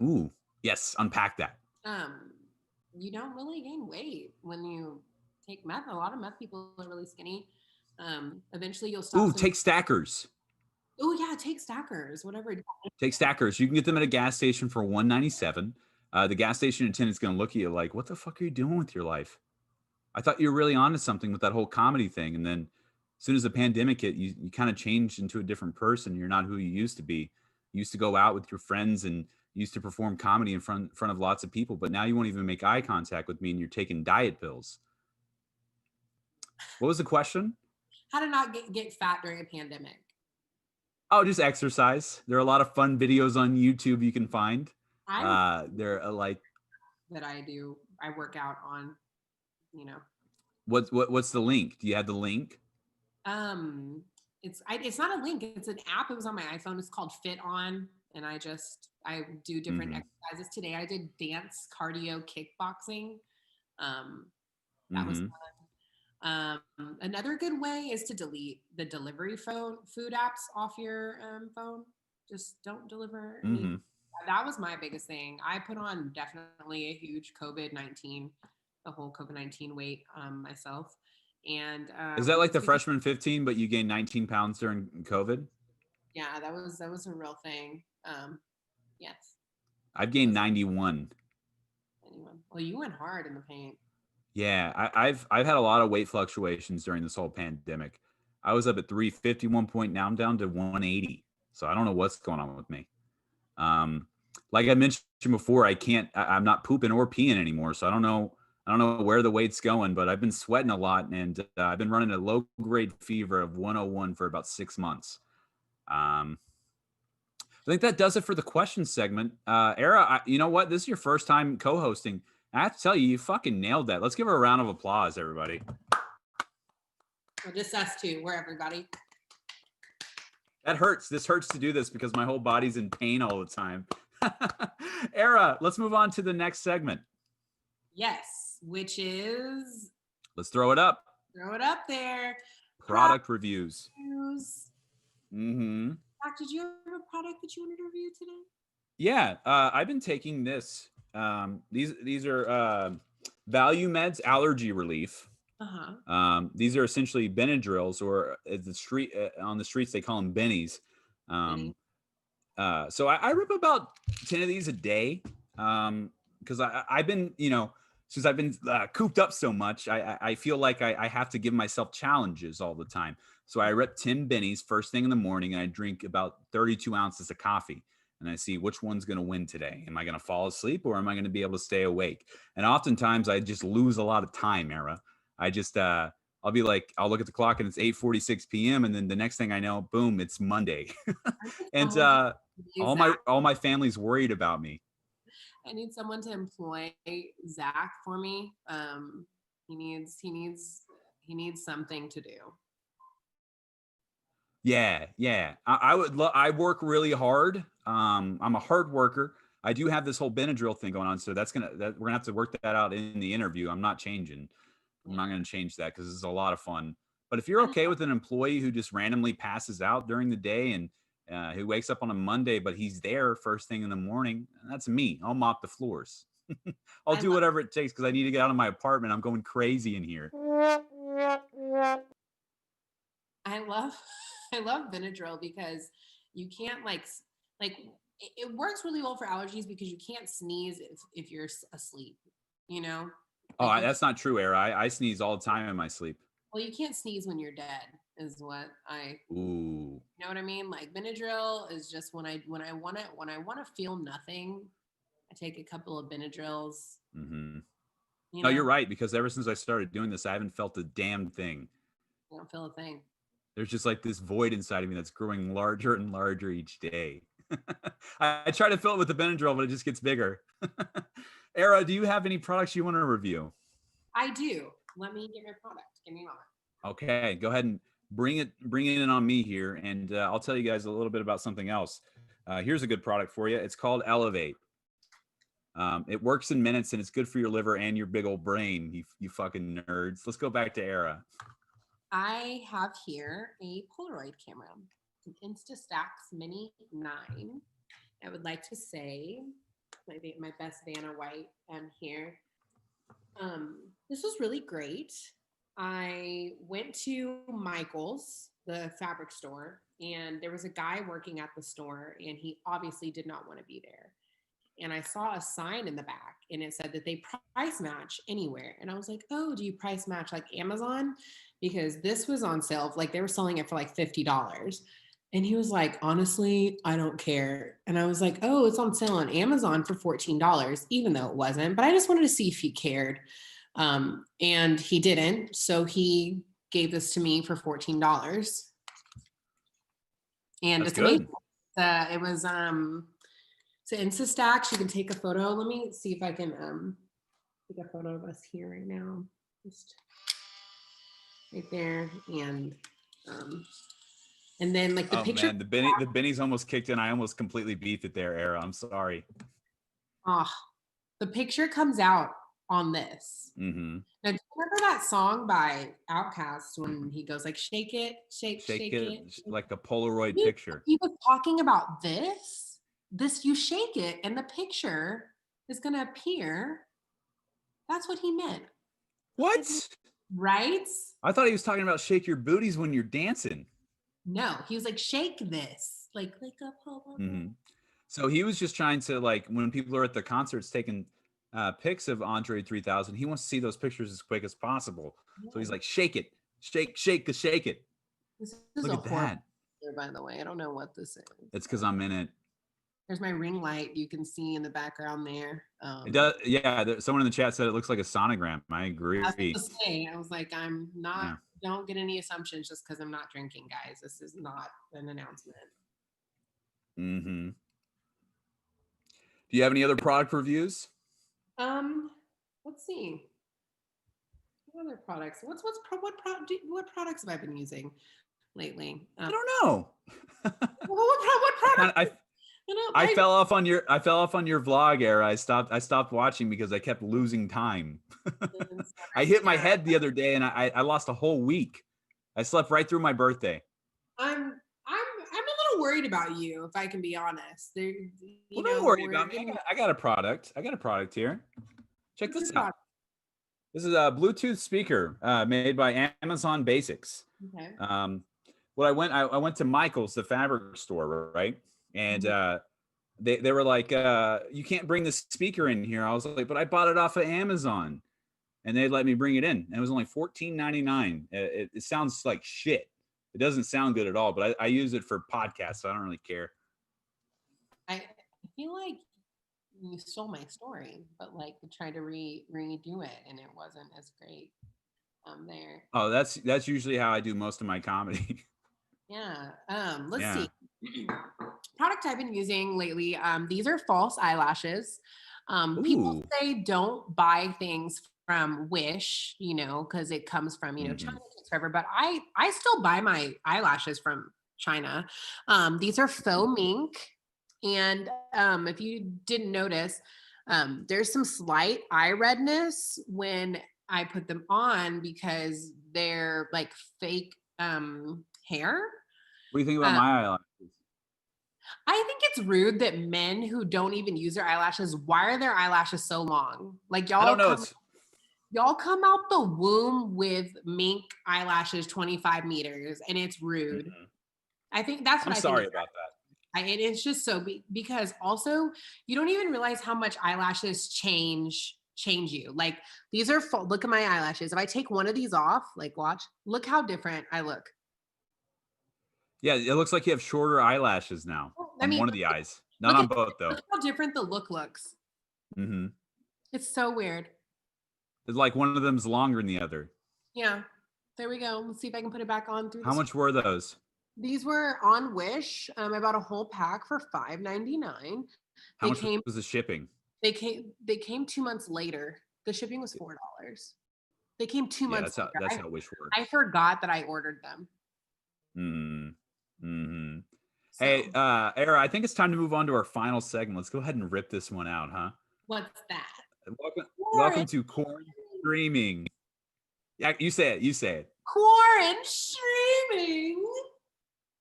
Ooh, yes, unpack that. You don't really gain weight when you take meth. A lot of meth people are really skinny. Eventually you'll stop. Ooh, take stackers. Oh yeah, take stackers. Whatever. Take stackers. You can get them at a gas station for $1.97. The gas station attendant's gonna look at you like, "What the fuck are you doing with your life? I thought you were really onto something with that whole comedy thing." And then as soon as the pandemic hit, you kind of changed into a different person. You're not who you used to be. You used to go out with your friends and you used to perform comedy in front of lots of people, but now you won't even make eye contact with me, and you're taking diet pills. What was the question? How to not get fat during a pandemic? Oh, just exercise. There are a lot of fun videos on YouTube you can find. They're like that I do. I work out on, you know. What's the link? Do you have the link? It's not a link. It's an app. It was on my iPhone. It's called Fit On, and I do different exercises. Today I did dance, cardio, kickboxing. That was fun. Another good way is to delete the delivery food apps off your phone. Just don't deliver. That was my biggest thing. I put on definitely a huge the whole COVID-19 weight myself. And is that like the freshman 15, but you gained 19 pounds during COVID? Yeah, that was a real thing. Yes. I've gained 91. Well, you went hard in the paint. Yeah, I've had a lot of weight fluctuations during this whole pandemic. I was up at 350 one point. Now I'm down to 180. So I don't know what's going on with me. Like I mentioned before, I'm not pooping or peeing anymore. So I don't know where the weight's going, but I've been sweating a lot, and I've been running a low grade fever of 101 for about 6 months. I think that does it for the question segment. Era, you know what? This is your first time co-hosting. I have to tell you, you fucking nailed that. Let's give her a round of applause, everybody. Well, just us two. We're everybody. That hurts. This hurts to do this because my whole body's in pain all the time. Era, let's move on to the next segment. Yes. which is Let's throw it up. throw it up there. Product reviews. Reviews. Mm-hmm. Zach, did you have a product that you wanted to review today? Yeah, I've been taking this. These are Value Meds Allergy Relief. These are essentially Benadryls, or on the streets they call them bennies. So I rip about 10 of these a day, because I've been, since I've been cooped up so much, I feel like I have to give myself challenges all the time. So I rip 10 bennies first thing in the morning, and I drink about 32 ounces of coffee. And I see which one's going to win today. Am I going to fall asleep, or am I going to be able to stay awake? And oftentimes I just lose a lot of time, Era. I just, I'll be like, I'll look at the clock and it's 8:46 p.m. And then the next thing I know, boom, it's Monday. And all my family's worried about me. I need someone to employ Zach for me. He needs something to do. Yeah. I work really hard. I'm a hard worker. I do have this whole Benadryl thing going on, so we're gonna have to work that out in the interview. I'm not changing. I'm not gonna change that because this is a lot of fun. But if you're okay with an employee who just randomly passes out during the day and who wakes up on a Monday, but he's there first thing in the morning, that's me. I'll mop the floors. I'll do whatever it takes because I need to get out of my apartment. I'm going crazy in here. I love Benadryl because you can't like it works really well for allergies because you can't sneeze if you're asleep, Like That's not true, Era. I sneeze all the time in my sleep. Well, you can't sneeze when you're dead is what Ooh. You know what I mean? Like Benadryl is just when I want to feel nothing, I take a couple of Benadryls. Mm-hmm. No, you're right, because ever since I started doing this, I haven't felt a damn thing. You don't feel a thing. There's just like this void inside of me that's growing larger and larger each day. I try to fill it with the Benadryl, but it just gets bigger. Era, do you have any products you want to review? I do. Let me get my product. Give me a moment. Okay, go ahead and bring it in on me here, and I'll tell you guys a little bit about something else. Here's a good product for you. It's called Elevate. It works in minutes, and it's good for your liver and your big old brain, you fucking nerds. Let's go back to Era. I have here a Polaroid camera, an Instastax Mini 9. I would like to say my best Vanna White here. This was really great. I went to Michael's, the fabric store, and there was a guy working at the store, and he obviously did not want to be there. And I saw a sign in the back, and it said that they price match anywhere. And I was like, oh, do you price match like Amazon? Because this was on sale. Like they were selling it for like $50. And he was like, honestly, I don't care. And I was like, oh, it's on sale on Amazon for $14, even though it wasn't. But I just wanted to see if he cared. And he didn't. So he gave this to me for $14. And That's it's good. amazing. It was so Instastax. You can take a photo. Let me see if I can take a photo of us here right now. Just right there. And then like the picture. Man, the Benny's almost kicked in. I almost completely beat it there, Era. I'm sorry. The picture comes out on this. Mm-hmm. Now, do you remember that song by Outkast when he goes like, shake it, shake it. Like a Polaroid picture. He was talking about this. You shake it and the picture is going to appear. That's what he meant. What? Right? I thought he was talking about shake your booties when you're dancing. No, he was like, shake this. Like a Polaroid. Mm-hmm. So he was just trying to, like, when people are at the concerts taking pics of Andre 3000, he wants to see those pictures as quick as possible. Yeah. So he's like, shake it. Shake it. This is Look at that. Picture, by the way, I don't know what this is. It's because I'm in it. There's my ring light you can see in the background there. It does. Yeah, someone in the chat said it looks like a sonogram. I agree. I was like, I'm not. Yeah. Don't get any assumptions just because I'm not drinking, guys. This is not an announcement. Mm-hmm. Do you have any other product reviews? Let's see. What other products? What products have I been using lately? I don't know. What products? I fell off on your vlog, Era. I stopped watching because I kept losing time. I hit my head the other day and I lost a whole week. I slept right through my birthday. I'm a little worried about you, if I can be honest. Don't worry about me. I got a product. I got a product here. Check this out. This is a Bluetooth speaker made by Amazon Basics. Okay. I went to Michael's, the fabric store, right? And they were like, you can't bring the speaker in here. I was like, but I bought it off of Amazon, and they let me bring it in. And it was only $14.99. It sounds like shit. It doesn't sound good at all, but I use it for podcasts, so I don't really care. I feel like you stole my story, but like tried to redo it, and it wasn't as great. There. Oh, that's usually how I do most of my comedy. Yeah. Let's see. Product I've been using lately. These are false eyelashes. People say don't buy things from Wish, because it comes from, China, takes forever. But I still buy my eyelashes from China. These are faux mink. And if you didn't notice, there's some slight eye redness when I put them on because they're like fake hair. What do you think about my eyelashes? I think it's rude that men who don't even use their eyelashes, why are their eyelashes so long? Like y'all, I don't know. Y'all come out the womb with mink eyelashes 25 meters, and it's rude. I think that's what I'm sorry about that. It is just so because also you don't even realize how much eyelashes change you. Like these are full. Look at my eyelashes. If I take one of these off, like watch, look how different I look. Yeah, it looks like you have shorter eyelashes now on one of the eyes. Not on both, though. Look how different the look looks. Mm-hmm. It's so weird. It's like one of them's longer than the other. Yeah. There we go. Let's see if I can put it back on. How much were those? These were on Wish. I bought a whole pack for $5.99. How much was the shipping? They came 2 months later. The shipping was $4. They came 2 months later. That's how Wish works. I forgot that I ordered them. So, hey, Era, I think it's time to move on to our final segment. Let's go ahead and rip this one out, huh? What's that? Welcome to Corn Streaming. Yeah, you say it. Corn Streaming.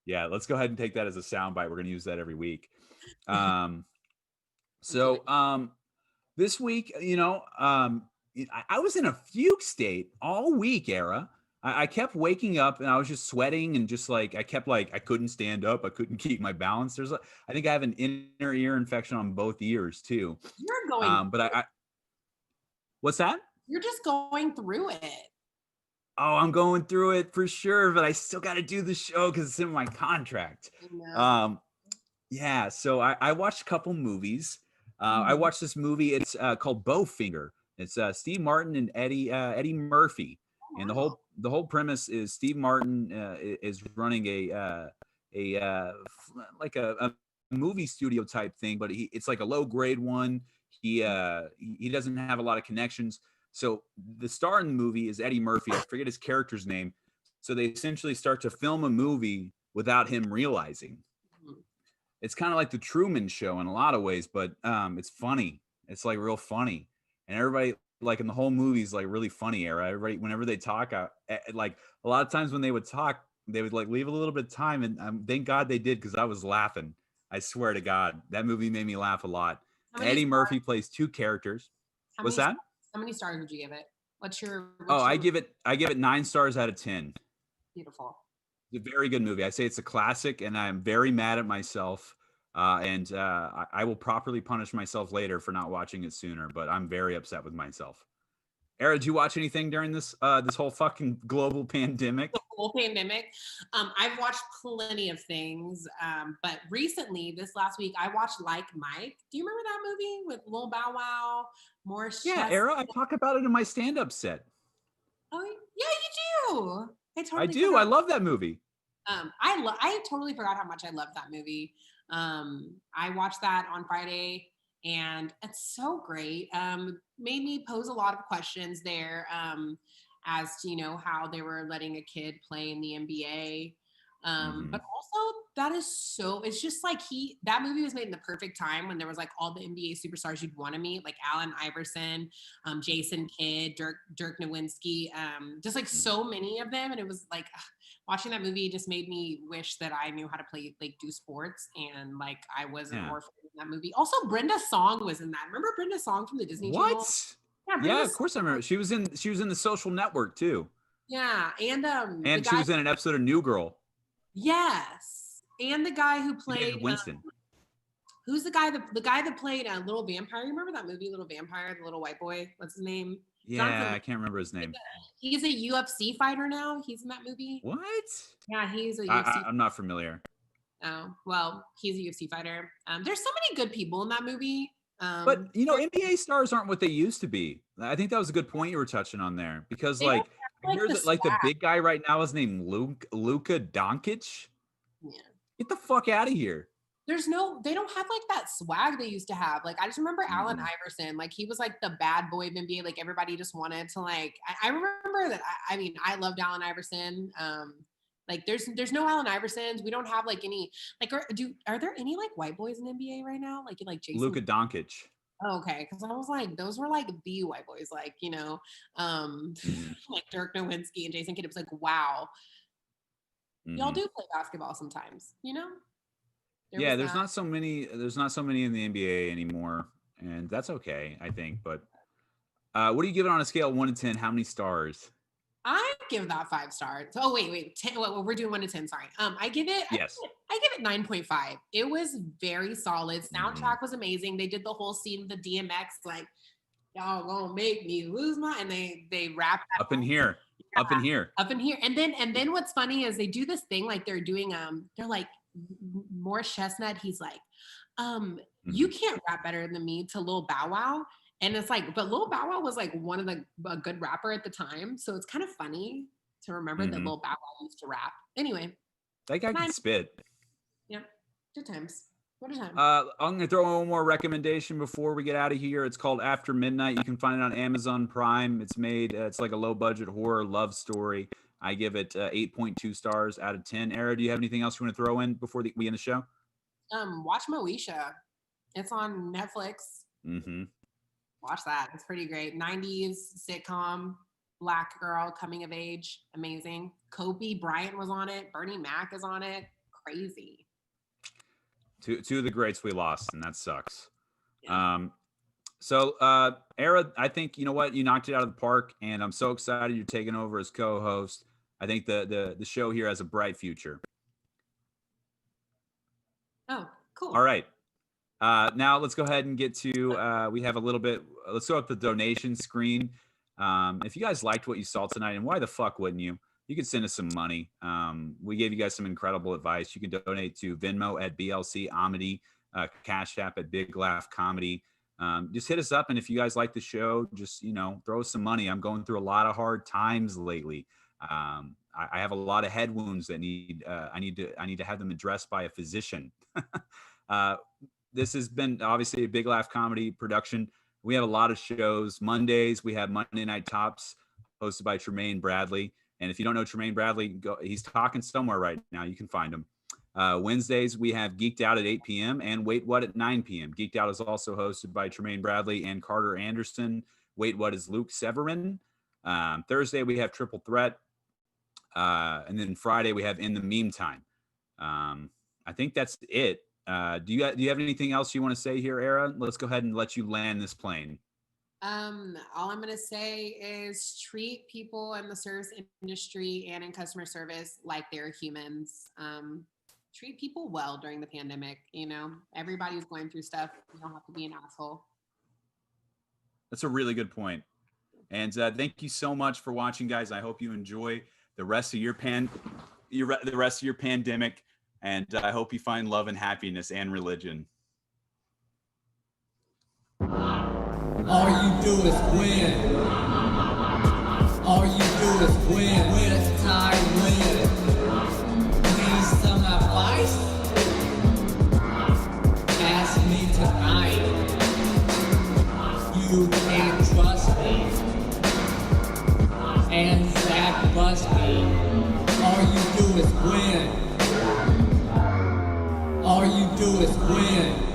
Yeah, let's go ahead and take that as a soundbite. We're going to use that every week. This week, I was in a fugue state all week, Era. I kept waking up and I was just sweating and just like, I couldn't stand up. I couldn't keep my balance. I think I have an inner ear infection on both ears too. You're going, what's that? You're just going through it. Oh, I'm going through it for sure, but I still got to do the show because it's in my contract. Yeah. So I watched a couple movies. I watched this movie. It's called Bowfinger. It's Steve Martin and Eddie Murphy. And the whole premise is Steve Martin is running a movie studio type thing, but it's like a low grade one. He doesn't have a lot of connections. So the star in the movie is Eddie Murphy. I forget his character's name. So they essentially start to film a movie without him realizing. It's kind of like the Truman Show in a lot of ways, but it's funny. It's like real funny, and everybody. Like in the whole movie is like really funny, Era. Everybody, whenever they talk, like a lot of times when they would talk, they would like leave a little bit of time, and thank God they did because I was laughing. I swear to God, that movie made me laugh a lot. Eddie Murphy plays two characters. What's that? How many stars would you give it? I give it 9 stars out of 10. Beautiful. It's a very good movie. I say it's a classic, and I'm very mad at myself. And I will properly punish myself later for not watching it sooner, but I'm very upset with myself. Era, did you watch anything during this whole fucking global pandemic? I've watched plenty of things, but recently, this last week, I watched Like Mike. Do you remember that movie with Lil Bow Wow, Morris? Yeah, Era, I talk about it in my stand-up set. Oh, yeah, you do. I do. I love that movie. I totally forgot how much I loved that movie. I watched that on Friday and it's so great. Made me pose a lot of questions there as to, how they were letting a kid play in the NBA. But also that is so, it's just like that movie was made in the perfect time when there was like all the NBA superstars you'd want to meet, like Allen Iverson, Jason Kidd, Dirk Nowitzki, just like so many of them. And it was like, watching that movie just made me wish that I knew how to do sports, and like I wasn't orphaned in that movie. Also, Brenda Song was in that. Remember Brenda Song from the Disney Channel? Yeah, of course I remember. She was in The Social Network too. Yeah, and she was in an episode of New Girl. Yes, and the guy who played Winston. Who's the guy that played Little Vampire? You remember that movie, Little Vampire, the little white boy? What's his name? Yeah, Jonathan, I can't remember his name. He's a UFC fighter now. He's in that movie. What? Yeah, he's a UFC. I'm not familiar. Oh, well, he's a UFC fighter. There's so many good people in that movie. But NBA stars aren't what they used to be. I think that was a good point you were touching on there, because like the big guy right now is named Luka Doncic. Yeah. Get the fuck out of here. They don't have like that swag they used to have. Like, I just remember Allen Iverson, like he was like the bad boy of NBA. Like everybody just wanted to like, I remember that. I mean, I loved Allen Iverson. Like there's no Allen Iversons. We don't have like any, like, are there any like white boys in NBA right now? Like Jason. Luka Doncic. Oh, okay. Cause I was like, those were like the white boys, like, like Dirk Nowitzki and Jason Kidd. It was like, wow. Y'all do play basketball sometimes, There's not so many in the NBA anymore, and that's okay, I think. But what do you give it on a scale of 1 to 10? How many stars? I give that 5 stars. Oh wait, 10. Well, we're doing 1 to 10. Sorry. I give it 9.5. It was very solid. Soundtrack was amazing. They did the whole scene of the DMX, like, y'all gonna make me lose my, and they rap up in here. And then what's funny is they do this thing like they're doing they're like Morris Chestnut. He's like, you can't rap better than me to Lil Bow Wow. And it's like, but Lil Bow Wow was like one of a good rapper at the time. So it's kind of funny to remember that Lil Bow Wow used to rap. Anyway. That guy can spit. Yep. Good times. What a time. I'm going to throw one more recommendation before we get out of here. It's called After Midnight. You can find it on Amazon Prime. It's made, it's like a low budget horror love story. I give it 8.2 stars out of 10. Era, do you have anything else you want to throw in before we end the show? Watch Moesha. It's on Netflix. Watch that. It's pretty great. 90s sitcom, Black girl coming of age. Amazing. Kobe Bryant was on it. Bernie Mac is on it. Crazy. Two of the greats we lost, and that sucks. Yeah. Era, I think, you know what? You knocked it out of the park, and I'm so excited you're taking over as co-host. I think the show here has a bright future. Oh, cool. All right. Now let's go ahead and get to, we have a little bit, let's throw up the donation screen. If you guys liked what you saw tonight, and why the fuck wouldn't you? You could send us some money. We gave you guys some incredible advice. You can donate to Venmo at BLC Amity, Cash App at Big Laugh Comedy. Just hit us up. And if you guys like the show, just, throw us some money. I'm going through a lot of hard times lately. I have a lot of head wounds that I need to have them addressed by a physician. This has been obviously a Big Laugh Comedy production. We have a lot of shows. Mondays, we have Monday Night Tops hosted by Tremaine Bradley. And if you don't know Tremaine Bradley, he's talking somewhere right now. You can find him. Wednesdays, we have Geeked Out at 8 p.m. and Wait What at 9 p.m. Geeked Out is also hosted by Tremaine Bradley and Carter Anderson. Wait What is Luke Severin. Thursday, we have Triple Threat. And then Friday, we have In the Meantime. I think that's it. Do you have anything else you want to say here, Era? Let's go ahead and let you land this plane. All I'm going to say is treat people in the service industry and in customer service like they're humans. Treat people well during the pandemic. Everybody's going through stuff. You don't have to be an asshole. That's a really good point. And thank you so much for watching, guys. I hope you enjoy the rest of your pandemic. And I hope you find love and happiness and religion. All you do is win. All you do is win. With time, win. Need some advice? Ask me tonight. You can't trust me. And Zach bust me. All you do is win. is win.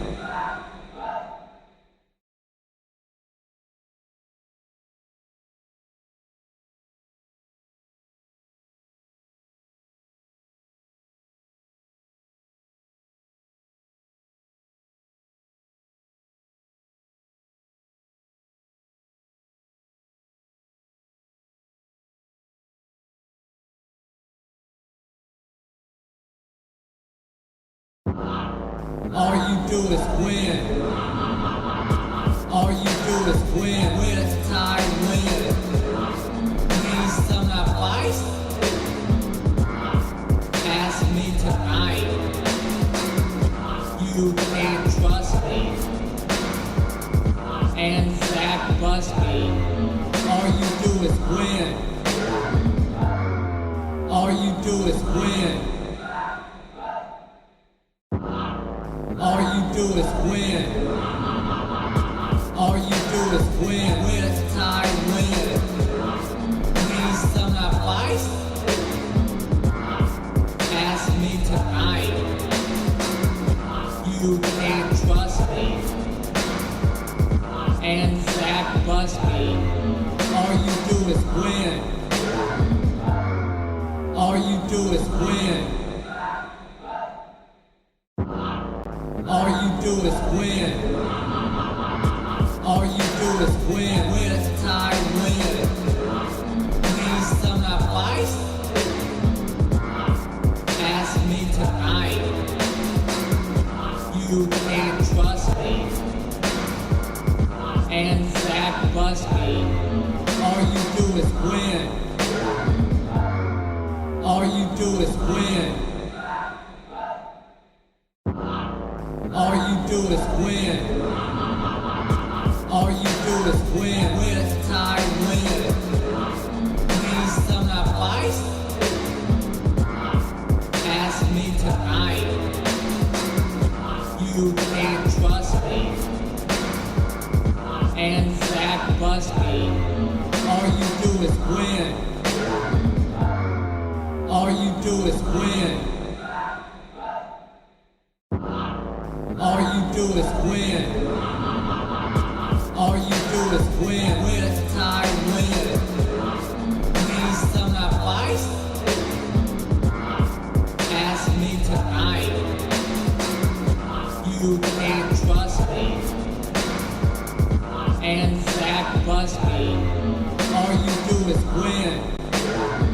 All you do is win. All you do is win. With time, win. Need some advice? Ask me tonight. You can't trust me. And Zach bust me. All you do is win. All you do is win. All you do is win. All you do is win. With time, win. Need some advice? Ask me tonight. You can't trust me. And Zach bust me. All you do is win. All you do is win. All you do is win. All you do is win. With time, win. Need some advice? Ask me tonight. You can't trust me. And Zach bust me. All you do is win. All you do is win. All you do is win. All you do is win. With time, win. Need some advice? Ask me tonight. You can't trust me. And Zach bust me. All you do is win. All you do is win. All you do is win. All you do is win. With time, win. Need some advice? Ask me tonight. You can't trust me. And Zach bust me. All you do is win.